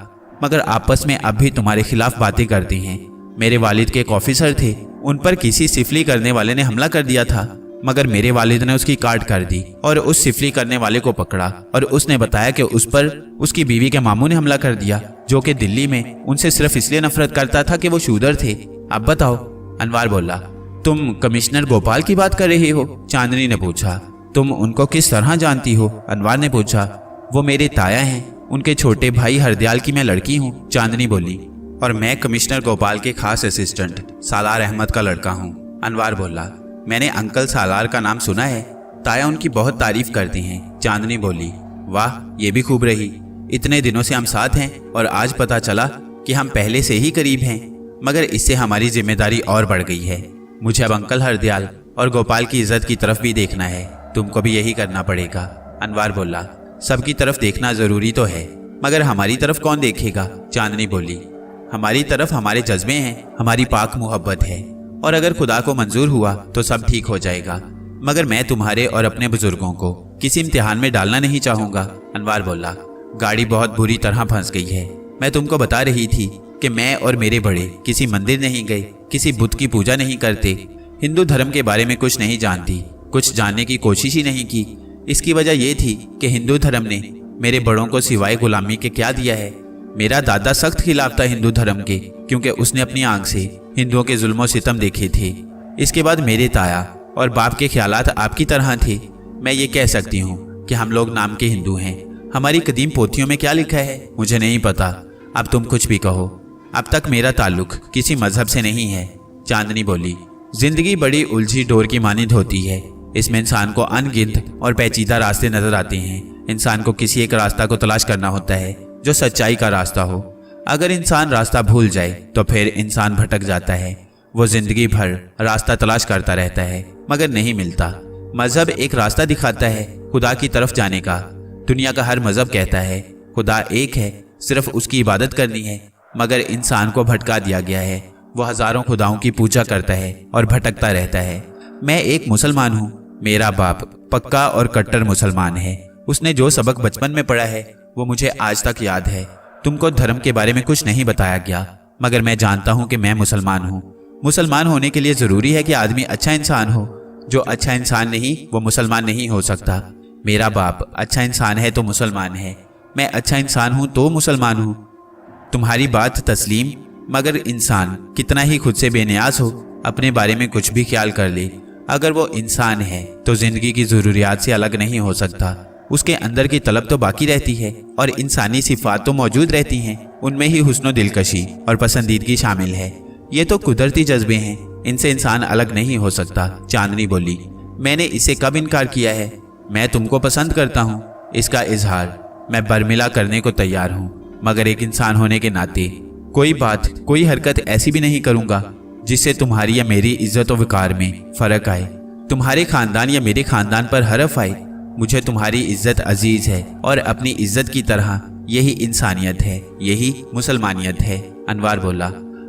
मगर आपस में अब भी तुम्हारे खिलाफ बातें करते हैं। मेरे वालिद के एक ऑफिसर थे, उन पर किसी सिफली करने वाले ने हमला कर दिया था, मगर मेरे वालिद ने उसकी काट कर दी और उस सिफली करने वाले को पकड़ा और उसने बताया कि उस पर उसकी बीवी के मामू ने हमला कर दिया, जो कि दिल्ली में उनसे सिर्फ इसलिए नफरत करता था कि वो शूदर थे। अब बताओ, अनवार बोला। तुम कमिश्नर गोपाल की बात कर रहे हो, चांदनी ने पूछा। तुम उनको किस तरह जानती हो, अनवार ने पूछा। वो मेरे ताया हैं, उनके छोटे भाई हरदयाल की मैं लड़की हूँ, चांदनी बोली। और मैं कमिश्नर गोपाल के खास असिस्टेंट सालार अहमद का लड़का हूँ, अनवार बोला। मैंने अंकल सालार का नाम सुना है, ताया उनकी बहुत तारीफ करती हैं, चांदनी बोली। वाह, ये भी खूब रही। इतने दिनों से हम साथ हैं और आज पता चला कि हम पहले से ही करीब हैं, मगर इससे हमारी जिम्मेदारी और बढ़ गई है। मुझे अब अंकल हरदयाल और गोपाल की इज्जत की तरफ भी देखना है। तुमको भी यही करना पड़ेगा, अनवार बोला। सबकी तरफ देखना जरूरी तो है, मगर हमारी तरफ कौन देखेगा, चांदनी बोली। हमारी तरफ हमारे जज्बे हैं, हमारी पाक मोहब्बत है, और अगर खुदा को मंजूर हुआ तो सब ठीक हो जाएगा। मगर मैं तुम्हारे और अपने बुजुर्गों को किसी इम्तिहान में डालना नहीं चाहूंगा, अनवार बोला। गाड़ी बहुत बुरी तरह फंस गई है। मैं तुमको बता रही थी कि मैं और मेरे बड़े किसी मंदिर नहीं गए, किसी बुत की पूजा नहीं करते, हिंदू धर्म के बारे में कुछ नहीं जानती, कुछ जानने की कोशिश ही नहीं की। इसकी वजह यह थी कि हिंदू धर्म ने मेरे बड़ों को सिवाय गुलामी के क्या दिया है। मेरा दादा सख्त खिलाफ था हिंदू धर्म के, क्योंकि उसने अपनी आंख से हिंदुओं के जुल्म सितम देखे थे। इसके बाद मेरे ताया और बाप के ख्यालात आपकी तरह थे। मैं ये कह सकती हूँ कि हम लोग नाम के हिंदू हैं। हमारी कदीम पोथियों में क्या लिखा है मुझे नहीं पता। अब तुम कुछ भी कहो, अब तक मेरा ताल्लुक किसी मजहब से नहीं है, चांदनी बोली। जिंदगी बड़ी उलझी डोर की मानिंद होती है। इसमें इंसान को अनगिनत और पेचीदा रास्ते नजर आते हैं। इंसान को किसी एक रास्ता को तलाश करना होता है जो सच्चाई का रास्ता हो। अगर इंसान रास्ता भूल जाए तो फिर इंसान भटक जाता है। वो जिंदगी भर रास्ता तलाश करता रहता है, मगर नहीं मिलता। मजहब एक रास्ता दिखाता है खुदा की तरफ जाने का। दुनिया का हर मजहब कहता है खुदा एक है, सिर्फ उसकी इबादत करनी है, मगर इंसान को भटका दिया गया है। वो हजारों खुदाओं की पूजा करता है और भटकता रहता है। मैं एक मुसलमान हूँ। मेरा बाप पक्का और कट्टर मुसलमान है। उसने जो सबक बचपन में पढ़ा है वो मुझे आज तक याद है। तुमको धर्म के बारे में कुछ नहीं बताया गया, मगर मैं जानता हूँ कि मैं मुसलमान हूँ। मुसलमान होने के लिए जरूरी है कि आदमी अच्छा इंसान हो। जो अच्छा इंसान नहीं वो मुसलमान नहीं हो सकता। मेरा बाप अच्छा इंसान है तो मुसलमान है, मैं अच्छा इंसान हूं तो मुसलमान हूं। तुम्हारी बात तस्लीम, मगर इंसान कितना ही खुद से बेनियाज हो, अपने बारे में कुछ भी ख्याल कर ले, अगर वो इंसान है तो जिंदगी की जरूरियात से अलग नहीं हो सकता। उसके अंदर की तलब तो बाकी रहती है और इंसानी सिफात तो मौजूद रहती हैं। उनमें ही हुस्न दिलकशी और पसंदीदगी शामिल है। ये तो कुदरती जज्बे हैं, इनसे इंसान अलग नहीं हो सकता। चांदनी बोली, मैंने इसे कब इनकार किया है? मैं तुमको पसंद करता हूँ, इसका इजहार मैं बर्मिला करने को तैयार हूँ, मगर एक इंसान होने के नाते कोई बात, कोई हरकत ऐसी भी नहीं करूँगा जिससे तुम्हारी या मेरी इज्जत और वकार में फर्क आए, तुम्हारे खानदान या मेरे खानदान पर हरफ आए। मुझे तुम्हारी इज्जत अजीज है और अपनी इज्जत की तरह यही इंसानियत है, यही मुसलमानियत है। अनवार बोला।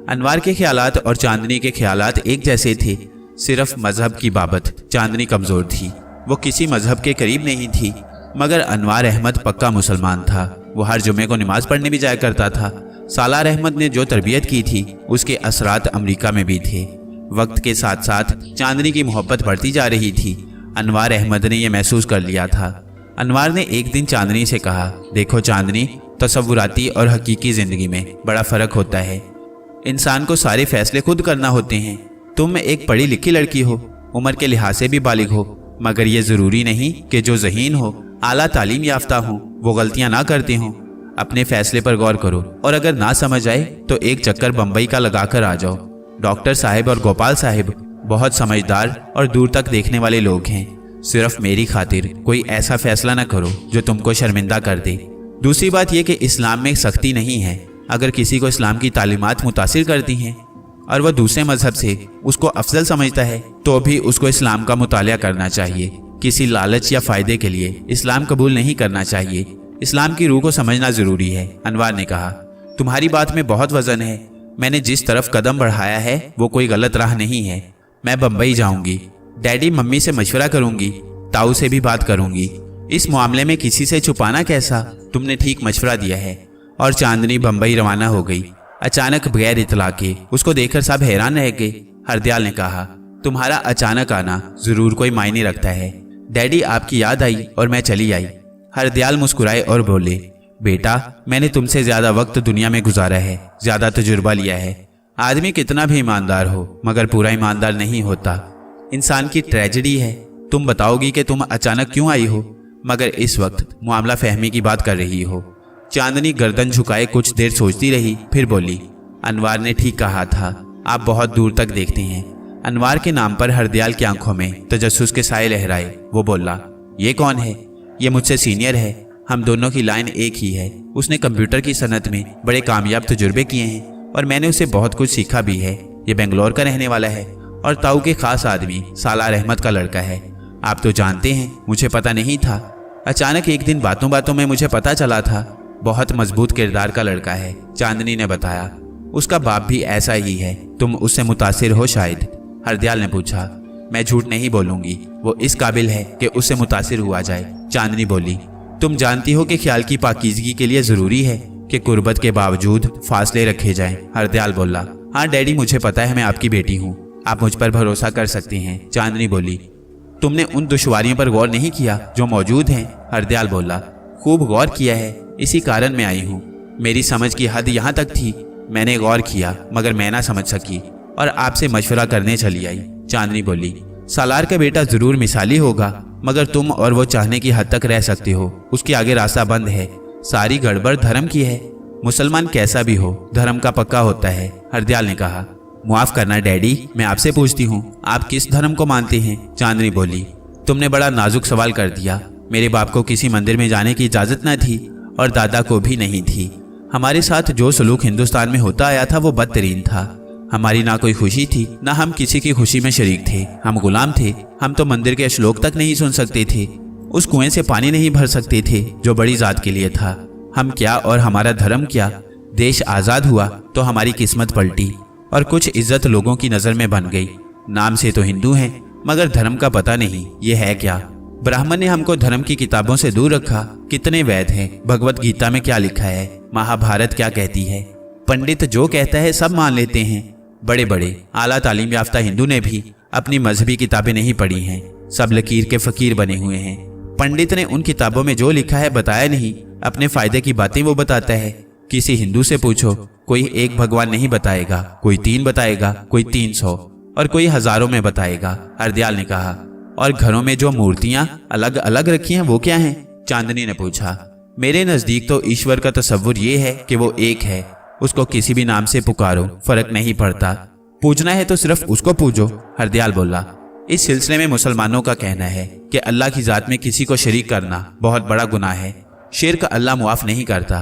अनवार के ख्यालात और चांदनी के ख्यालात एक जैसे थे, सिर्फ मजहब की बाबत चांदनी कमजोर थी। वो किसी मजहब के करीब नहीं थी, मगर अनवार अहमद पक्का मुसलमान था। वो हर जुमे को नमाज पढ़ने भी जाया करता था। सालार अहमद ने जो तरबियत की थी उसके असरात अमेरिका में भी थे। वक्त के साथ साथ चांदनी की मोहब्बत बढ़ती जा रही थी। अनवार अहमद ने यह महसूस कर लिया था। अनवार ने एक दिन चांदनी से कहा, देखो चांदनी, तसव्वुराती और हकीकी जिंदगी में बड़ा फ़र्क होता है। इंसान को सारे फैसले खुद करना होते हैं। तुम एक पढ़ी लिखी लड़की हो, उम्र के लिहाज से भी बालिग हो, मगर यह ज़रूरी नहीं कि जो ज़हीन हो, आला तालीम याफ्ता हो, वो गलतियां ना करते हों। अपने फैसले पर गौर करो और अगर ना समझ आए तो एक चक्कर बम्बई का लगा कर आ जाओ। डॉक्टर साहिब और गोपाल साहिब बहुत समझदार और दूर तक देखने वाले लोग हैं। सिर्फ मेरी खातिर कोई ऐसा फैसला ना करो जो तुमको शर्मिंदा कर दे। दूसरी बात यह कि इस्लाम में सख्ती नहीं है। अगर किसी को इस्लाम की तालीमात मुतासिर करती हैं और वह दूसरे मजहब से उसको अफजल समझता है तो भी उसको इस्लाम का मुतालिया करना चाहिए। किसी लालच या फ़ायदे के लिए इस्लाम कबूल नहीं करना चाहिए। इस्लाम की रूह को समझना ज़रूरी है। अनवार ने कहा, तुम्हारी बात में बहुत वजन है। मैंने जिस तरफ कदम बढ़ाया है वो कोई गलत राह नहीं है। मैं बम्बई जाऊंगी, डैडी मम्मी से मशवरा करूंगी, ताऊ से भी बात करूंगी। इस मामले में किसी से छुपाना कैसा? तुमने ठीक मशवरा दिया है। और चांदनी बम्बई रवाना हो गई। अचानक बगैर इतला के उसको देखकर सब हैरान रह गए। हरदयाल ने कहा, तुम्हारा अचानक आना जरूर कोई मायने रखता है। डैडी आपकी याद आई और मैं चली आई। हरदयाल मुस्कुराए और बोले, बेटा, मैंने तुमसे ज्यादा वक्त दुनिया में गुजारा है, ज्यादा तजुर्बा लिया है। आदमी कितना भी ईमानदार हो मगर पूरा ईमानदार नहीं होता। इंसान की ट्रेजेडी है। तुम बताओगी कि तुम अचानक क्यों आई हो, मगर इस वक्त मामला फहमी की बात कर रही हो। चांदनी गर्दन झुकाए कुछ देर सोचती रही, फिर बोली, अनवार ने ठीक कहा था, आप बहुत दूर तक देखते हैं। अनवार के नाम पर हरदयाल की आंखों में तजस्सुस के साए लहराए। वो बोला, ये कौन है? ये मुझसे सीनियर है, हम दोनों की लाइन एक ही है। उसने कंप्यूटर की सनत में बड़े कामयाब तजुर्बे किए हैं और मैंने उससे बहुत कुछ सीखा भी है। ये बेंगलोर का रहने वाला है और ताऊ के खास आदमी सालार अहमद का लड़का है। आप तो जानते हैं, मुझे पता नहीं था। अचानक एक दिन बातों बातों में मुझे पता चला था। बहुत मजबूत किरदार का लड़का है, चांदनी ने बताया। उसका बाप भी ऐसा ही है। तुम उससे मुतासिर हो शायद? हरदयाल ने पूछा। मैं झूठ नहीं बोलूंगी, वो इस काबिल है कि उससे मुतासिर हुआ जाए। चांदनी बोली, तुम जानती हो कि ख्याल की पाकीज़गी के लिए ज़रूरी है कि कुर्बत के बावजूद फासले रखे जाएं। हरदयाल बोला, हाँ डैडी, मुझे पता है, मैं आपकी बेटी हूँ, आप मुझ पर भरोसा कर सकती हैं। चांदनी बोली, तुमने उन दुश्वारियों पर गौर नहीं किया जो मौजूद हैं? हरदयाल बोला, खूब गौर किया है, इसी कारण मैं आई हूँ। मेरी समझ की हद यहाँ तक थी। मैंने गौर किया मगर मैं ना समझ सकी और आपसे मशवरा करने चली आई। चांदनी बोली, सालार का बेटा जरूर मिसाली होगा, मगर तुम और वो चाहने की हद तक रह सकते हो, उसके आगे रास्ता बंद है। सारी गड़बड़ धर्म की है। मुसलमान कैसा भी हो धर्म का पक्का होता है। हरदयाल ने कहा, माफ करना डैडी, मैं आपसे पूछती हूँ, आप किस धर्म को मानते हैं? चांदनी बोली, तुमने बड़ा नाजुक सवाल कर दिया। मेरे बाप को किसी मंदिर में जाने की इजाजत न थी और दादा को भी नहीं थी। हमारे साथ जो सलूक हिंदुस्तान में होता आया था वो बदतरीन था। हमारी ना कोई खुशी थी, ना हम किसी की खुशी में शरीक थे। हम गुलाम थे। हम तो मंदिर के श्लोक तक नहीं सुन सकते थे, उस कुएं से पानी नहीं भर सकते थे जो बड़ी जात के लिए था। हम क्या और हमारा धर्म क्या। देश आज़ाद हुआ तो हमारी किस्मत पलटी और कुछ इज्जत लोगों की नज़र में बन गई। नाम से तो हिंदू हैं मगर धर्म का पता नहीं ये है क्या। ब्राह्मण ने हमको धर्म की किताबों से दूर रखा। कितने वेद हैं, भगवत गीता में क्या लिखा है, महाभारत क्या कहती है। पंडित जो कहता है सब मान लेते हैं। बड़े बड़े आला तालीम याफ्ता हिंदू ने भी अपनी मजहबी किताबें नहीं पढ़ी हैं। सब लकीर के फकीर बने हुए हैं। पंडित ने उन किताबों में जो लिखा है बताया नहीं, अपने फायदे की बातें वो बताता है। किसी हिंदू से पूछो, कोई एक भगवान नहीं बताएगा, कोई 3 बताएगा, कोई 300 और कोई हजारों में बताएगा, हरदयाल ने कहा। और घरों में जो मूर्तियां अलग अलग रखी हैं वो क्या हैं? चांदनी ने पूछा। मेरे नजदीक तो ईश्वर का तस्वुर ये है कि वो एक है, उसको किसी भी नाम से पुकारो, फर्क नहीं पड़ता। पूजना है तो सिर्फ उसको पूजो, हरदयाल बोला। इस सिलसिले में मुसलमानों का कहना है कि अल्लाह की जात में किसी को शरीक करना बहुत बड़ा गुनाह है। शिर्क अल्लाह मुआफ नहीं करता।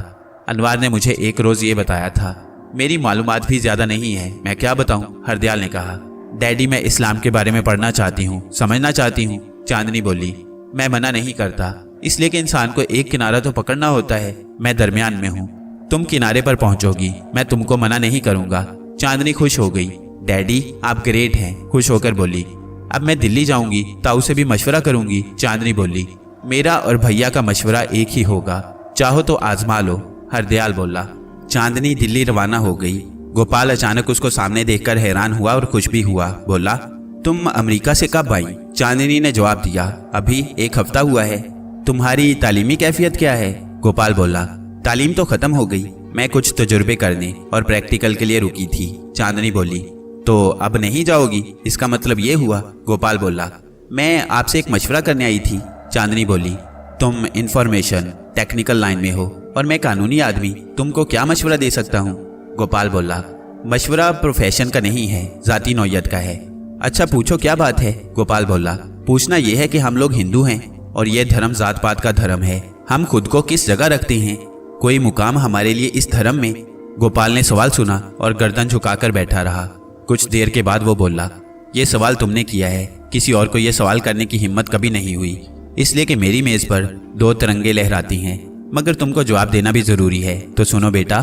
अनवार ने मुझे एक रोज ये बताया था। मेरी मालूमात भी ज्यादा नहीं है, मैं क्या बताऊं, हरदयाल ने कहा। डैडी, मैं इस्लाम के बारे में पढ़ना चाहती हूँ, समझना चाहती हूँ, चांदनी बोली। मैं मना नहीं करता, इसलिए कि इंसान को एक किनारा तो पकड़ना होता है। मैं दरमियान में हूँ, तुम किनारे पर पहुंचोगी, मैं तुमको मना नहीं करूंगा। चांदनी खुश हो गई। डैडी आप ग्रेट हैं, खुश होकर बोली। अब मैं दिल्ली जाऊंगी, ताऊ से भी मशवरा करूंगी, चांदनी बोली। मेरा और भैया का मशवरा एक ही होगा, चाहो तो आजमा लो, हरदयाल बोला। चांदनी दिल्ली रवाना हो गई। गोपाल अचानक उसको सामने देखकर हैरान हुआ और खुश भी हुआ। बोला, तुम अमेरिका से कब आई? चांदनी ने जवाब दिया, अभी 1 हफ्ता हुआ है। तुम्हारी तालीमी कैफियत क्या है? गोपाल बोला, तालीम तो खत्म हो गई, मैं कुछ तजुर्बे करने और प्रैक्टिकल के लिए रुकी थी। चांदनी बोली, तो अब नहीं जाओगी? इसका मतलब ये हुआ? गोपाल बोला, मैं आपसे एक मशवरा करने आई थी। चांदनी बोली, तुम इंफॉर्मेशन टेक्निकल लाइन में हो और मैं कानूनी आदमी, तुमको क्या मशवरा दे सकता हूँ? गोपाल बोला, मशवरा प्रोफेशन का नहीं है, जाती नौयत का है। अच्छा पूछो, क्या बात है? गोपाल बोला, पूछना यह है कि हम लोग हिंदू हैं और यह धर्म जात पात का धर्म है। हम खुद को किस जगह रखते हैं? कोई मुकाम हमारे लिए इस धर्म में? गोपाल ने सवाल सुना और गर्दन झुकाकर बैठा रहा। कुछ देर के बाद वो बोला, ये सवाल तुमने किया है, किसी और को यह सवाल करने की हिम्मत कभी नहीं हुई, इसलिए कि मेरी मेज पर 2 तिरंगे लहराती हैं, मगर तुमको जवाब देना भी जरूरी है। तो सुनो बेटा,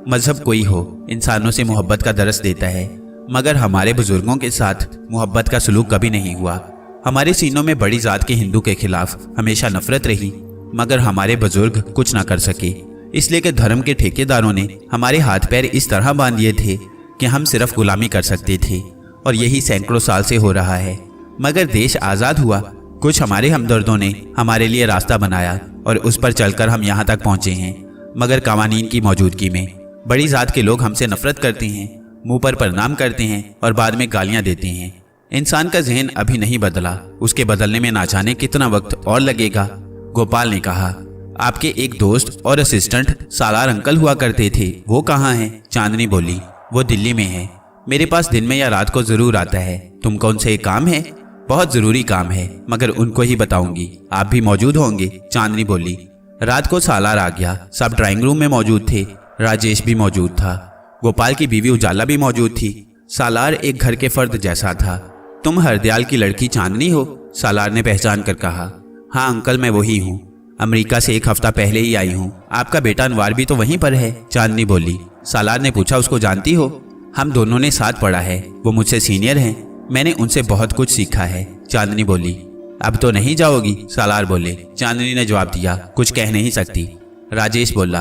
मजहब कोई हो, इंसानों से मोहब्बत का दरस देता है, मगर हमारे बुजुर्गों के साथ मोहब्बत का सलूक कभी नहीं हुआ। हमारे सीनों में बड़ी जात के हिंदू के खिलाफ हमेशा नफरत रही, मगर हमारे बुजुर्ग कुछ ना कर सके, इसलिए कि धर्म के ठेकेदारों ने हमारे हाथ पैर इस तरह बांध दिए थे कि हम सिर्फ गुलामी कर सकते थे, और यही सैकड़ों साल से हो रहा है। मगर देश आज़ाद हुआ, कुछ हमारे हमदर्दों ने हमारे लिए रास्ता बनाया और उस पर चलकर हम यहाँ तक पहुँचे हैं। मगर कवानीन की मौजूदगी में बड़ी जात के लोग हमसे नफरत करते हैं, मुंह पर प्रणाम करते हैं और बाद में गालियाँ देते हैं। इंसान का जहन अभी नहीं बदला, उसके बदलने में ना जाने कितना वक्त और लगेगा। गोपाल ने कहा, आपके एक दोस्त और असिस्टेंट सालार अंकल हुआ करते थे, वो कहाँ हैं? चांदनी बोली, वो दिल्ली में है, मेरे पास दिन में या रात को जरूर आता है। तुमको उनसे एक काम है? बहुत जरूरी काम है, मगर उनको ही बताऊंगी। आप भी मौजूद होंगे? चांदनी बोली। रात को सालार आ गया, सब ड्राइंग रूम में मौजूद थे। राजेश भी मौजूद था, गोपाल की बीवी उजाला भी मौजूद थी। सालार एक घर के फर्द जैसा था। तुम हरदयाल की लड़की चांदनी हो? सालार ने पहचान कर कहा। हाँ अंकल, मैं वही हूँ, अमेरिका से 1 हफ्ता पहले ही आई हूँ। आपका बेटा अनवार भी तो वहीं पर है, चांदनी बोली। सालार ने पूछा, उसको जानती हो? हम दोनों ने साथ पढ़ा है, वो मुझसे सीनियर हैं, मैंने उनसे बहुत कुछ सीखा है, चांदनी बोली। अब तो नहीं जाओगी? सालार बोले। चांदनी ने जवाब दिया, कुछ कह नहीं सकती। राजेश बोला,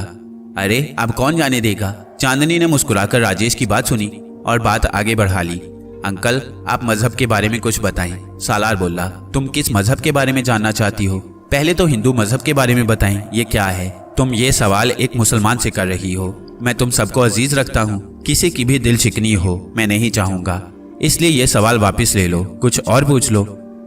अरे अब कौन जाने देगा? चांदनी ने मुस्कुराकर राजेश की बात सुनी और बात आगे बढ़ा ली। अंकल, आप मजहब के बारे में कुछ बताएं। सालार बोला, तुम किस मजहब के बारे में जानना चाहती हो? पहले तो हिंदू मजहब के बारे में बताएं, ये क्या है? तुम ये सवाल एक मुसलमान से कर रही हो। मैं तुम सबको अजीज रखता हूँ, किसी की भी दिल शिकनी हो मैं नहीं चाहूंगा, इसलिए ये सवाल वापस ले लो, कुछ और पूछ लो।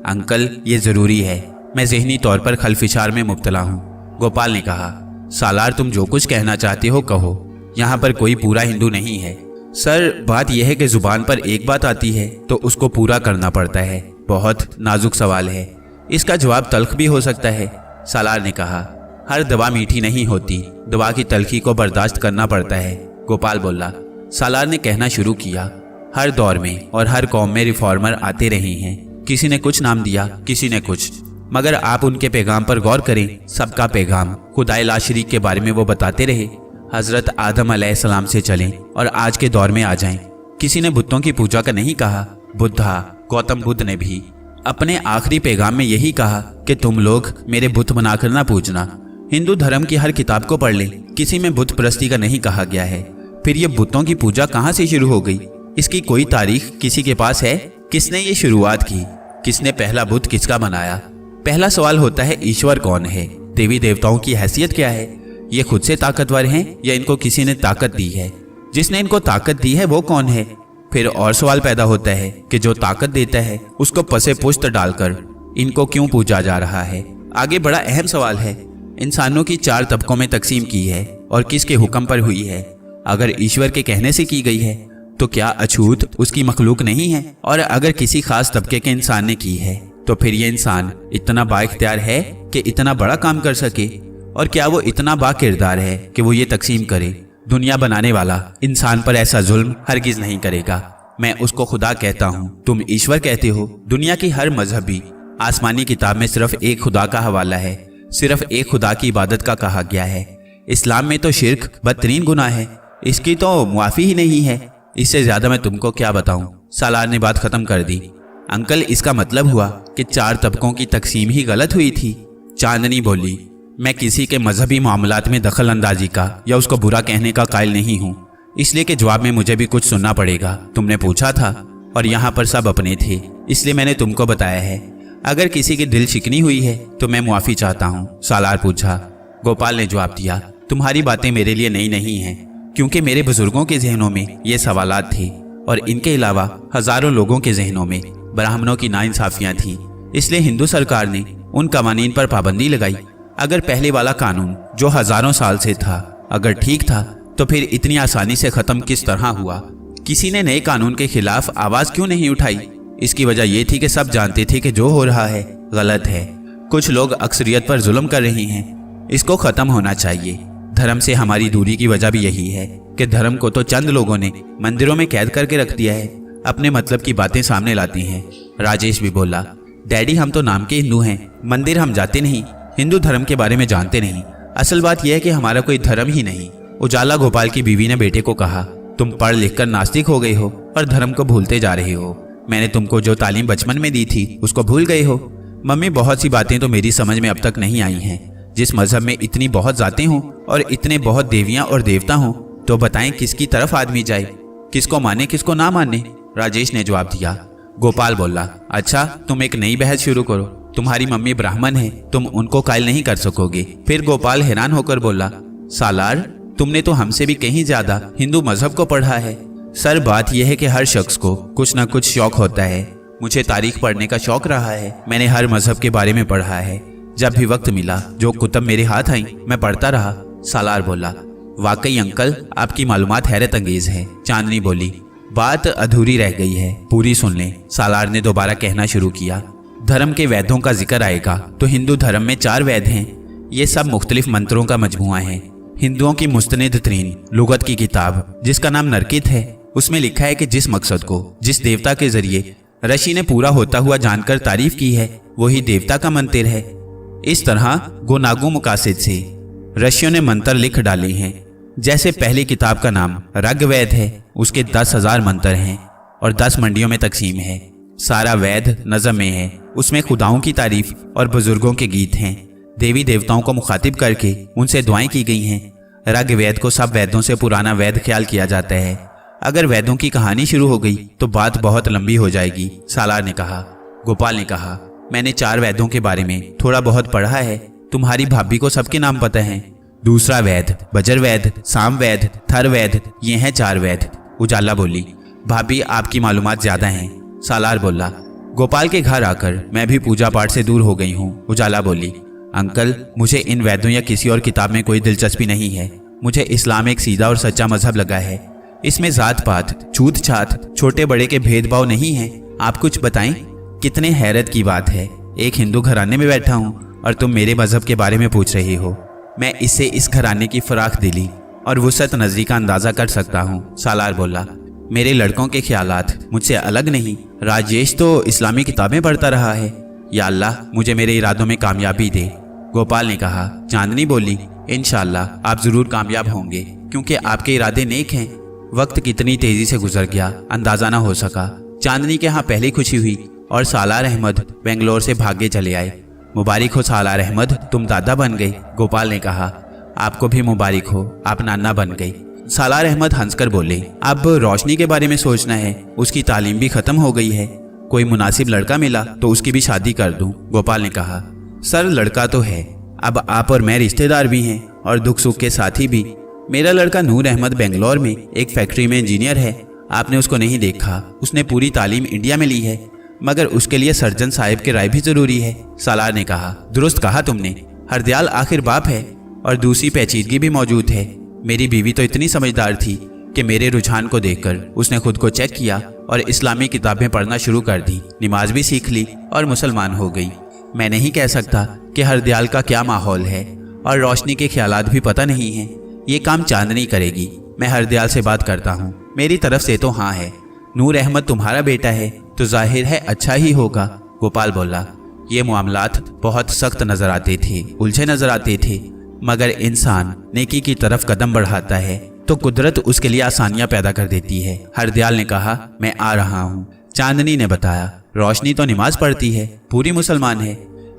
अंकल, ये जरूरी है, मैं जहनी तौर पर खलफिशार में मुब्तला हूँ, गोपाल ने कहा। सालार, तुम जो कुछ कहना चाहते हो कहो, यहाँ पर कोई पूरा हिंदू नहीं है। सर, बात यह है कि जुबान पर एक बात आती है तो उसको पूरा करना पड़ता है। बहुत नाजुक सवाल है, इसका जवाब तल्ख भी हो सकता है, सालार ने कहा। हर दवा मीठी नहीं होती, दवा की तल्खी को बर्दाश्त करना पड़ता है, गोपाल बोला। सालार ने कहना शुरू किया, हर दौर में और हर कौम में रिफॉर्मर आते रहे हैं, किसी ने कुछ नाम दिया, किसी ने कुछ, मगर आप उनके पैगाम पर गौर करें, सबका पैगाम खुदाए ला शरीक के बारे में वो बताते रहे। हजरत आदम अलैहिस्सलाम से चलें और आज के दौर में आ जाएं। किसी ने बुतों की पूजा का नहीं कहा। बुद्धा, गौतम बुद्ध ने भी अपने आखिरी पैगाम में यही कहा कि तुम लोग मेरे बुत बनाकर ना पूजना। हिंदू धर्म की हर किताब को पढ़ लें, किसी में बुत परस्ती का नहीं कहा गया है। फिर ये बुतों की पूजा कहाँ से शुरू हो गई? इसकी कोई तारीख किसी के पास है? किसने ये शुरुआत की? किसने पहला बुत किसका बनाया? पहला सवाल होता है ईश्वर कौन है? देवी देवताओं की हैसियत क्या है? ये खुद से ताकतवर हैं या इनको किसी ने ताकत दी है? जिसने इनको ताकत दी है वो कौन है? फिर और सवाल पैदा होता है कि जो ताकत देता है उसको पसे पुश्त डालकर इनको क्यों पूजा जा रहा है? आगे बड़ा अहम सवाल है, इंसानों की 4 तबकों में तकसीम की है और किसके हुक्म पर हुई है? अगर ईश्वर के कहने से की गई है तो क्या अछूत उसकी मखलूक नहीं है? और अगर किसी खास तबके के इंसान ने की है तो फिर ये इंसान इतना बाइख्तियार है कि इतना बड़ा काम कर सके? और क्या वो इतना बाकिरदार है कि वो ये तकसीम करे? दुनिया बनाने वाला इंसान पर ऐसा जुल्म हरगिज नहीं करेगा। मैं उसको खुदा कहता हूँ, तुम ईश्वर कहते हो। दुनिया की हर मजहबी आसमानी किताब में सिर्फ एक खुदा का हवाला है, सिर्फ एक खुदा की इबादत का कहा गया है। इस्लाम में तो शिर्क बदतरीन गुनाह है, इसकी तो मुआफ़ी ही नहीं है। इससे ज्यादा मैं तुमको क्या बताऊं? सालार ने बात खत्म कर दी। अंकल, इसका मतलब हुआ कि 4 तबकों की तकसीम ही गलत हुई थी? चांदनी बोली, मैं किसी के मजहबी मामलात में दखल अंदाजी का या उसको बुरा कहने का कायल नहीं हूँ, इसलिए कि जवाब में मुझे भी कुछ सुनना पड़ेगा। तुमने पूछा था और यहाँ पर सब अपने थे, इसलिए मैंने तुमको बताया है। अगर किसी की दिल शिकनी हुई है तो मैं मुआफ़ी चाहता हूँ। सालार पूछा। गोपाल ने जवाब दिया, तुम्हारी बातें मेरे लिए नई नहीं हैं, क्योंकि मेरे बुजुर्गों के जहनों में ये सवालात थे और इनके अलावा हजारों लोगों के जहनों में ब्राह्मणों की नाइंसाफियां थी। इसलिए हिंदू सरकार ने उन कवानीन पर पाबंदी लगाई। अगर पहले वाला कानून जो हजारों साल से था अगर ठीक था तो फिर इतनी आसानी से खत्म किस तरह हुआ? किसी ने नए कानून के खिलाफ आवाज क्यों नहीं उठाई? इसकी वजह यह थी कि सब जानते थे कि जो हो रहा है गलत है। कुछ लोग अक्सरियत पर जुल्म कर रहे हैं, इसको खत्म होना चाहिए। धर्म से हमारी दूरी की वजह भी यही है कि धर्म को तो चंद लोगों ने मंदिरों में कैद करके रख दिया है, अपने मतलब की बातें सामने लाती हैं। राजेश भी बोला, डैडी हम तो नाम के हिंदू हैं, मंदिर हम जाते नहीं, हिंदू धर्म के बारे में जानते नहीं। असल बात यह है कि हमारा कोई धर्म ही नहीं। उजाला गोपाल की बीवी ने बेटे को कहा, तुम पढ़ लिख कर नास्तिक हो गए हो और धर्म को भूलते जा रहे हो। मैंने तुमको जो तालीम बचपन में दी थी उसको भूल गए हो। मम्मी, बहुत सी बातें तो मेरी समझ में अब तक नहीं आई हैं। जिस मजहब में इतनी बहुत जातें हों और इतने बहुत देवियां और देवता हों, तो बताएं किसकी तरफ आदमी जाए, किसको माने किसको ना माने? राजेश ने जवाब दिया। गोपाल बोला, अच्छा तुम एक नई बहस शुरू करो। तुम्हारी मम्मी ब्राह्मण है, तुम उनको कायल नहीं कर सकोगे। फिर गोपाल हैरान होकर बोला, सालार तुमने तो हमसे भी कहीं ज्यादा हिंदू मजहब को पढ़ा है। सर बात यह है कि हर शख्स को कुछ ना कुछ शौक होता है। मुझे तारीख पढ़ने का शौक रहा है, मैंने हर मजहब के बारे में पढ़ा है। जब भी वक्त मिला जो कुतुब मेरे हाथ आई मैं पढ़ता रहा। सालार बोला, वाकई अंकल आपकी मालूमात हैरत अंगेज है। चांदनी बोली, बात अधूरी रह गई है, पूरी सुन लें। सालार ने दोबारा कहना शुरू किया, धर्म के वेदों का जिक्र आएगा तो हिंदू धर्म में 4 वेद हैं। ये सब मुख्तलिफ मंत्रों का मजमुआ है। हिंदुओं की मुस्तनिद तरीन लुगत की किताब जिसका नाम नरकित है, उसमें लिखा है कि जिस मकसद को जिस देवता के जरिए ऋषि ने पूरा होता हुआ जानकर तारीफ की है वही देवता का मंत्र है। इस तरह गुनागु मुकासिद से ऋषियों ने मंत्र लिख डाले हैं। जैसे पहली किताब का नाम ऋग्वेद है, उसके 10,000 मंत्र हैं और 10 मंडियों में तकसीम है। सारा वेद नज़म में है, उसमें खुदाओं की तारीफ और बुजुर्गों के गीत हैं। देवी देवताओं को मुखातिब करके उनसे दुआएं की गई हैं। ऋग्वेद को सब वेदों से पुराना वेद ख्याल किया जाता है। अगर वेदों की कहानी शुरू हो गई तो बात बहुत लंबी हो जाएगी, सालार ने कहा। गोपाल ने कहा, मैंने 4 वेदों के बारे में थोड़ा बहुत पढ़ा है। तुम्हारी भाभी को सबके नाम पता है। दूसरा वेद बजरवेद, सामवेद, थर्ववेद, ये हैं 4 वेद। उजाला बोली, भाभी आपकी मालूमात ज्यादा हैं। सालार बोला, गोपाल के घर आकर मैं भी पूजा पाठ से दूर हो गई हूँ। उजाला बोली, अंकल मुझे इन वेदों या किसी और किताब में कोई दिलचस्पी नहीं है। मुझे इस्लाम एक सीधा और सच्चा मजहब लगा है। इसमें जात पात, छूत छात, छोटे बड़े के भेदभाव नहीं है। आप कुछ बताएं। कितने हैरत की बात है, एक हिंदू घराने में बैठा हूँ और तुम मेरे मजहब के बारे में पूछ रही हो। मैं इससे इस घराने की फराख दिली और वुसअत नजरी का अंदाजा कर सकता हूँ। सालार बोला, मेरे लड़कों के ख्यालात मुझसे अलग नहीं। राजेश तो इस्लामी किताबें पढ़ता रहा है। या अल्लाह मुझे मेरे इरादों में कामयाबी दे। गोपाल ने कहा। चांदनी बोली, इंशाअल्लाह आप जरूर कामयाब होंगे क्योंकि आपके इरादे नेक हैं। वक्त कितनी तेजी से गुजर गया अंदाजा ना हो सका। चांदनी के यहाँ पहली खुशी हुई और सालार अहमद बेंगलोर से भागे चले आए। मुबारक हो सालार अहमद, तुम दादा बन गए। गोपाल ने कहा, आपको भी मुबारक हो, आप नाना बन गए। सालार अहमद हंसकर बोले, अब रोशनी के बारे में सोचना है, उसकी तालीम भी खत्म हो गई है, कोई मुनासिब लड़का मिला तो उसकी भी शादी कर दूं। गोपाल ने कहा, सर लड़का तो है, अब आप और मैं रिश्तेदार भी हैं और दुख सुख के साथी भी। मेरा लड़का नूर अहमद बेंगलोर में एक फैक्ट्री में इंजीनियर है, आपने उसको नहीं देखा, उसने पूरी तालीम इंडिया में ली है, मगर उसके लिए सर्जन साहब की राय भी जरूरी है। सालार ने कहा, दुरुस्त कहा तुमने, हरदयाल आखिर बाप है और दूसरी पेचीदगी भी मौजूद है। मेरी बीवी तो इतनी समझदार थी कि मेरे रुझान को देखकर उसने खुद को चेक किया और इस्लामी किताबें पढ़ना शुरू कर दी, नमाज भी सीख ली और मुसलमान हो गई। मैं नहीं कह सकता कि हरदयाल का क्या माहौल है और रोशनी के ख्यालात भी पता नहीं है, ये काम चांदनी करेगी। मैं हरदयाल से बात करता हूँ, मेरी तरफ से तो हाँ है। नूर अहमद तुम्हारा बेटा है तो जाहिर है अच्छा ही होगा। गोपाल बोला, ये मामलात बहुत सख्त नजर आते थे, उलझे नजर आते थे, मगर इंसान नेकी की तरफ कदम बढ़ाता है तो कुदरत उसके लिए आसानियां पैदा कर देती है। हरदयाल ने कहा, मैं आ रहा हूँ। चांदनी ने बताया, रोशनी तो नमाज पढ़ती है, पूरी मुसलमान है।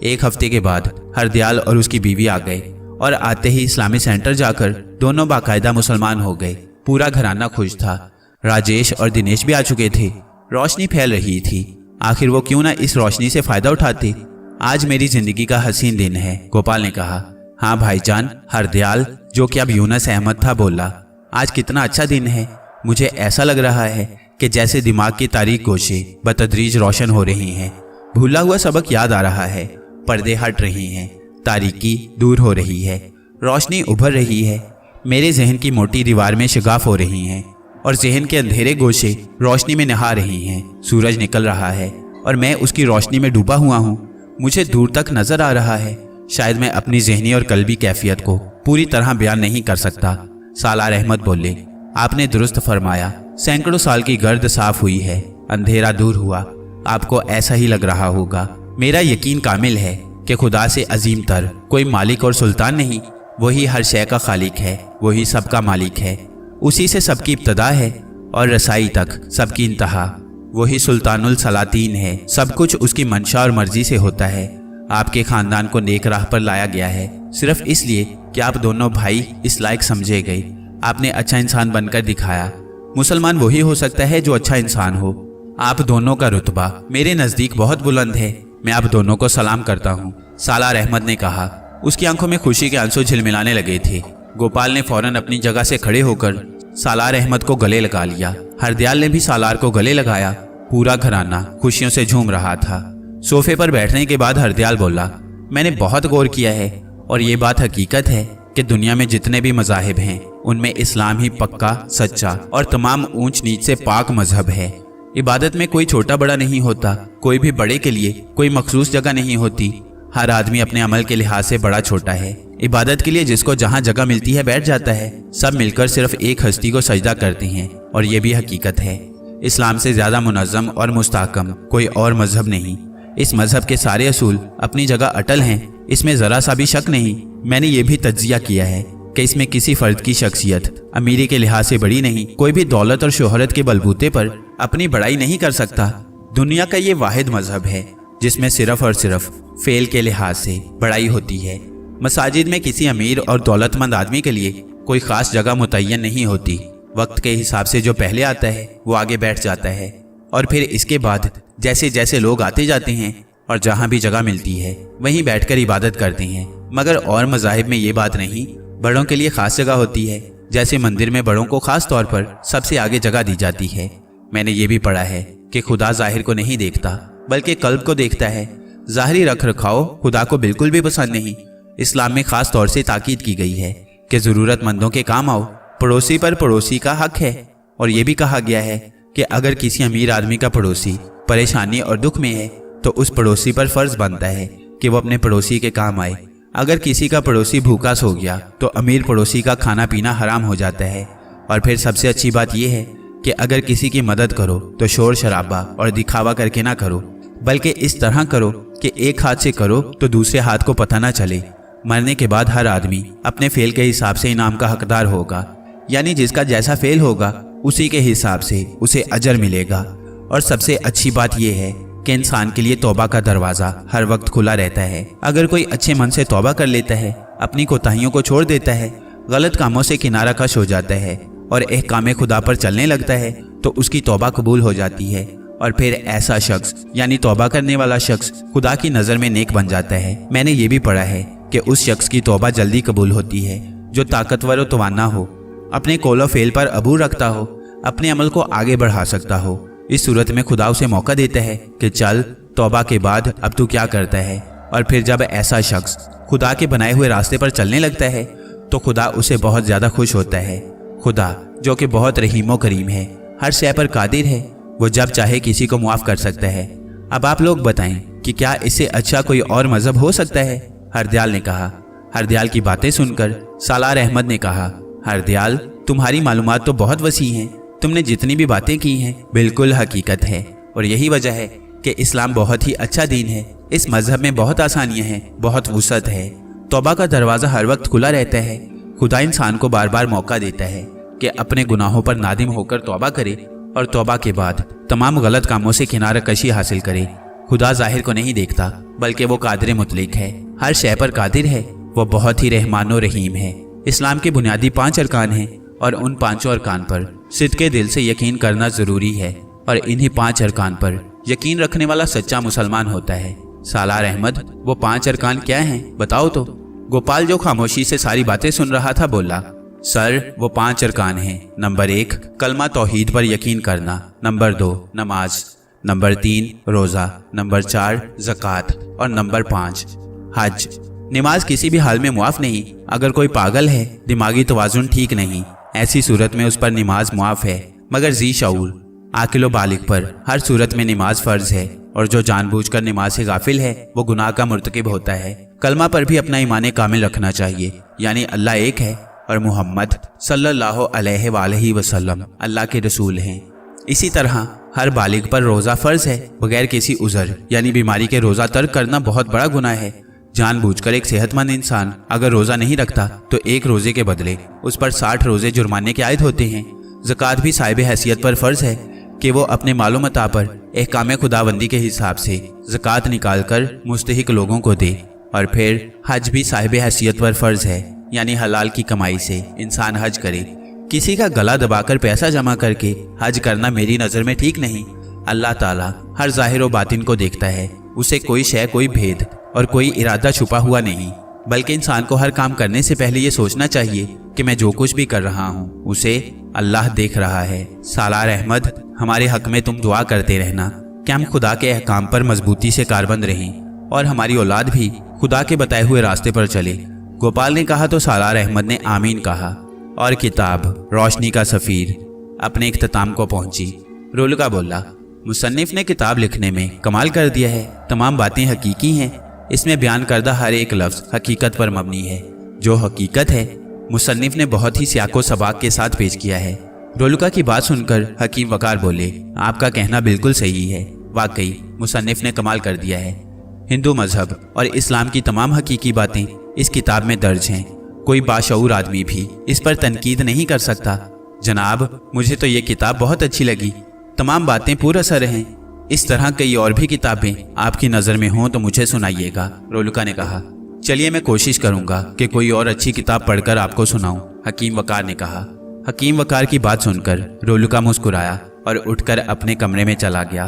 एक हफ्ते के बाद हरदयाल और उसकी बीवी आ गए और आते ही इस्लामी सेंटर जाकर दोनों बाकायदा मुसलमान हो गए। पूरा घराना खुश था। राजेश और दिनेश भी आ चुके थे। रोशनी फैल रही थी, आखिर वो क्यों ना इस रोशनी से फायदा उठाते। आज मेरी जिंदगी का हसीन दिन है, गोपाल ने कहा। हाँ भाईजान, हरदयाल जो कि अब यूनुस अहमद था बोला, आज कितना अच्छा दिन है। मुझे ऐसा लग रहा है कि जैसे दिमाग की तारीक गोशे बतदरीज रोशन हो रही हैं, भूला हुआ सबक याद आ रहा है, पर्दे हट रहे हैं, तारीकी दूर हो रही है, रोशनी उभर रही है, मेरे जहन की मोटी दीवार में शगाफ हो रही हैं और जहन के अंधेरे गोशे रोशनी में नहा रही हैं। सूरज निकल रहा है और मैं उसकी रोशनी में डूबा हुआ हूँ। मुझे दूर तक नजर आ रहा है। शायद मैं अपनी जहनी और कल्बी कैफियत को पूरी तरह बयान नहीं कर सकता। सालार अहमद बोले, आपने दुरुस्त फरमाया, सैकड़ों साल की गर्द साफ हुई है, अंधेरा दूर हुआ। आपको ऐसा ही लग रहा होगा। मेरा यकीन कामिल है कि खुदा से अजीम तर कोई मालिक और सुल्तान नहीं, वही हर शय का खालिक है, वही सबका मालिक है, उसी से सबकी इब्तदा है और रसाई तक सबकी इंतहा। वही सुल्तानुल सलातीन है, सब कुछ उसकी मंशा और मर्जी से होता है। आपके खानदान को नेक राह पर लाया गया है सिर्फ इसलिए कि आप दोनों भाई इस लायक समझे गए। आपने अच्छा इंसान बनकर दिखाया। मुसलमान वही हो सकता है जो अच्छा इंसान हो। आप दोनों का रुतबा मेरे नज़दीक बहुत बुलंद है। मैं आप दोनों को सलाम करता हूँ, सालार अहमद ने कहा। उसकी आंखों में खुशी के आंसू झिलमिलाने लगे थे। गोपाल ने फौरन अपनी जगह से खड़े होकर सालार अहमद को गले लगा लिया। हरदयाल ने भी सालार को गले लगाया। पूरा घराना खुशियों से झूम रहा था। सोफे पर बैठने के बाद हरदयाल बोला, मैंने बहुत गौर किया है और ये बात हकीकत है कि दुनिया में जितने भी मज़ाहिब हैं उनमें इस्लाम ही पक्का, सच्चा और तमाम ऊंच नीच से पाक मजहब है। इबादत में कोई छोटा बड़ा नहीं होता, कोई भी बड़े के लिए कोई मखसूस जगह नहीं होती। हर आदमी अपने अमल के लिहाज से बड़ा छोटा है। इबादत के लिए जिसको जहाँ जगह मिलती है बैठ जाता है। सब मिलकर सिर्फ एक हस्ती को सजदा करते हैं और ये भी हकीकत है। इस्लाम से ज़्यादा मुनज़्ज़म और मुस्तहकम कोई और मजहब नहीं। इस मजहब के सारे असूल अपनी जगह अटल हैं, इसमें ज़रा सा भी शक नहीं। मैंने ये भी तज्जिया किया है कि इसमें किसी फ़र्द की शख्सियत अमीरी के लिहाज से बड़ी नहीं। कोई भी दौलत और शोहरत के बलबूते पर अपनी बड़ाई नहीं कर सकता। दुनिया का ये वाहिद मजहब है जिसमें सिर्फ और सिर्फ फेल के लिहाज से बड़ाई होती है। मसाजिद में किसी अमीर और दौलतमंद आदमी के लिए कोई ख़ास जगह मुतय्यन नहीं होती। वक्त के हिसाब से जो पहले आता है वो आगे बैठ जाता है और फिर इसके बाद जैसे जैसे लोग आते जाते हैं और जहाँ भी जगह मिलती है वहीं बैठकर इबादत करते हैं। मगर और मज़ाहिब में ये बात नहीं। बड़ों के लिए ख़ास जगह होती है, जैसे मंदिर में बड़ों को ख़ास तौर पर सबसे आगे जगह दी जाती है। मैंने ये भी पढ़ा है कि खुदा ज़ाहिर को नहीं देखता बल्कि कल्ब को देखता है। ज़ाहरी रख रखाव खुदा को बिल्कुल भी पसंद नहीं। इस्लाम में ख़ास तौर से ताकीद की गई है कि ज़रूरतमंदों के काम आओ। पड़ोसी पर पड़ोसी का हक है और ये भी कहा गया है कि अगर किसी अमीर आदमी का पड़ोसी परेशानी और दुख में है तो उस पड़ोसी पर फ़र्ज बनता है कि वो अपने पड़ोसी के काम आए। अगर किसी का पड़ोसी भूखा सो गया तो अमीर पड़ोसी का खाना पीना हराम हो जाता है। और फिर सबसे अच्छी बात यह है कि अगर किसी की मदद करो तो शोर शराबा और दिखावा करके ना करो, बल्कि इस तरह करो कि एक हाथ से करो तो दूसरे हाथ को पता ना चले। मरने के बाद हर आदमी अपने फेल के हिसाब से इनाम का हकदार होगा, यानी जिसका जैसा फेल होगा उसी के हिसाब से उसे अजर मिलेगा। और सबसे अच्छी बात यह है कि इंसान के लिए तौबा का दरवाज़ा हर वक्त खुला रहता है। अगर कोई अच्छे मन से तौबा कर लेता है, अपनी कोताहियों को छोड़ देता है, गलत कामों से किनारा कश हो जाता है और एहकाम खुदा पर चलने लगता है तो उसकी तौबा कबूल हो जाती है, और फिर ऐसा शख्स यानी तौबा करने वाला शख्स खुदा की नज़र में नेक बन जाता है। मैंने ये भी पढ़ा है कि उस शख्स की तौबा जल्दी कबूल होती है जो ताकतवर व तवाना हो, अपने कौल व फेल पर अबूर रखता हो, अपने अमल को आगे बढ़ा सकता हो। इस सूरत में खुदा उसे मौका देता है कि चल, तौबा के बाद अब तू क्या करता है। और फिर जब ऐसा शख्स खुदा के बनाए हुए रास्ते पर चलने लगता है तो खुदा उसे बहुत ज़्यादा खुश होता है। खुदा जो कि बहुत रहीम व करीम है, हर शय पर कादिर है, वो जब चाहे किसी को मुआफ़ कर सकता है। अब आप लोग बताएं कि क्या इससे अच्छा कोई और मजहब हो सकता है? हरदयाल ने कहा। हरदयाल की बातें सुनकर सालार अहमद ने कहा, हरदयाल, तुम्हारी मालूमात तो बहुत वसी हैं। तुमने जितनी भी बातें की हैं बिल्कुल हकीकत है, और यही वजह है कि इस्लाम बहुत ही अच्छा दीन है। इस मजहब में बहुत आसानियां हैं, बहुत वुसअत है। तौबा का दरवाज़ा हर वक्त खुला रहता है। खुदा इंसान को बार बार मौका देता है कि अपने गुनाहों पर नादिम होकर तौबा करे और तौबा के बाद तमाम गलत कामों से किनारा कशी हासिल करे। खुदा जाहिर को नहीं देखता बल्कि वो कादिर मुतलिक है, हर शय पर कादिर है। वो बहुत ही रहमान और रहीम है। इस्लाम के बुनियादी 5 अरकान हैं और उन 5 अरकान पर सिद्के दिल से यकीन करना ज़रूरी है, और इन्हीं 5 अरकान पर यकीन रखने वाला सच्चा मुसलमान होता है। सालार अहमद, वो 5 अरकान क्या हैं बताओ तो। गोपाल जो खामोशी से सारी बातें सुन रहा था बोला, सर वो 5 अरकान हैं। नंबर 1 कलमा तौहीद पर यकीन करना, नंबर 2 नमाज, नंबर 3 रोज़ा, नंबर 4 ज़कात और नंबर 5 हज। नमाज किसी भी हाल में मुआफ़ नहीं। अगर कोई पागल है, दिमागी तवाज़ुन ठीक नहीं, ऐसी सूरत में उस पर नमाज मुआफ़ है, मगर जी शऊर आकिल बालिग पर हर सूरत में नमाज फ़र्ज है, और जो जानबूझकर नमाज से गाफिल है वो गुनाह का मुर्तकिब होता है। कलमा पर भी अपना ईमान कामिल रखना चाहिए, यानी अल्लाह एक है और मुहम्मद सल्लल्लाहु अलैहि वसल्लम अल्लाह के रसूल हैं। इसी तरह हर बालिग पर रोज़ा फ़र्ज है बगैर किसी उज़र यानी बीमारी के। रोज़ा तर्क करना बहुत बड़ा गुनाह है। जानबूझकर एक सेहतमंद इंसान अगर रोज़ा नहीं रखता तो एक रोज़े के बदले उस पर 60 रोज़े जुर्माने के आयद होते हैं। ज़कात भी साहिब हैसियत पर फ़र्ज है कि वो अपने मालो मता पर एहकाम खुदाबंदी के हिसाब से ज़कात निकाल कर मुस्तहिक लोगों को दे। और फिर हज भी साहिब हैसियत पर फ़र्ज है, यानी हलाल की कमाई से इंसान हज करे। किसी का गला दबाकर पैसा जमा करके हज करना मेरी नज़र में ठीक नहीं। अल्लाह ताला हर ज़ाहिर व बातिन को देखता है, उसे कोई शय, कोई भेद और कोई इरादा छुपा हुआ नहीं। बल्कि इंसान को हर काम करने से पहले ये सोचना चाहिए कि मैं जो कुछ भी कर रहा हूँ उसे अल्लाह देख रहा है। सालार अहमद, हमारे हक में तुम दुआ करते रहना कि हम खुदा के अहकाम पर मजबूती से कारबंद रहें और हमारी औलाद भी खुदा के बताए हुए रास्ते पर चले। गोपाल ने कहा तो सालार अहमद ने आमीन कहा, और किताब रोशनी का सफ़ीर अपने इख्तिताम को पहुंची। रोलका बोला, मुसन्निफ ने किताब लिखने में कमाल कर दिया है। तमाम बातें हकीकी हैं, इसमें बयान करदा हर एक लफ्ज़ हकीकत पर मबनी है। जो हकीकत है मुसन्निफ ने बहुत ही सियाको सबाक के साथ पेश किया है। रोलका की बात सुनकर हकीम वकार बोले, आपका कहना बिल्कुल सही है, वाकई मुसन्निफ ने कमाल कर दिया है। हिंदू मजहब और इस्लाम की तमाम हकीकी बातें इस किताब में दर्ज हैं। कोई बाशऊर आदमी भी इस पर तनकीद नहीं कर सकता। जनाब, मुझे तो ये किताब बहुत अच्छी लगी, तमाम बातें पुरअसर हैं। इस तरह कई और भी किताबें आपकी नज़र में हों तो मुझे सुनाइएगा। रोलका ने कहा, चलिए मैं कोशिश करूंगा कि कोई और अच्छी किताब पढ़कर आपको सुनाऊं, हकीम वकार ने कहा। हकीम वकार की बात सुनकर रोलका मुस्कुराया और उठकर अपने कमरे में चला गया।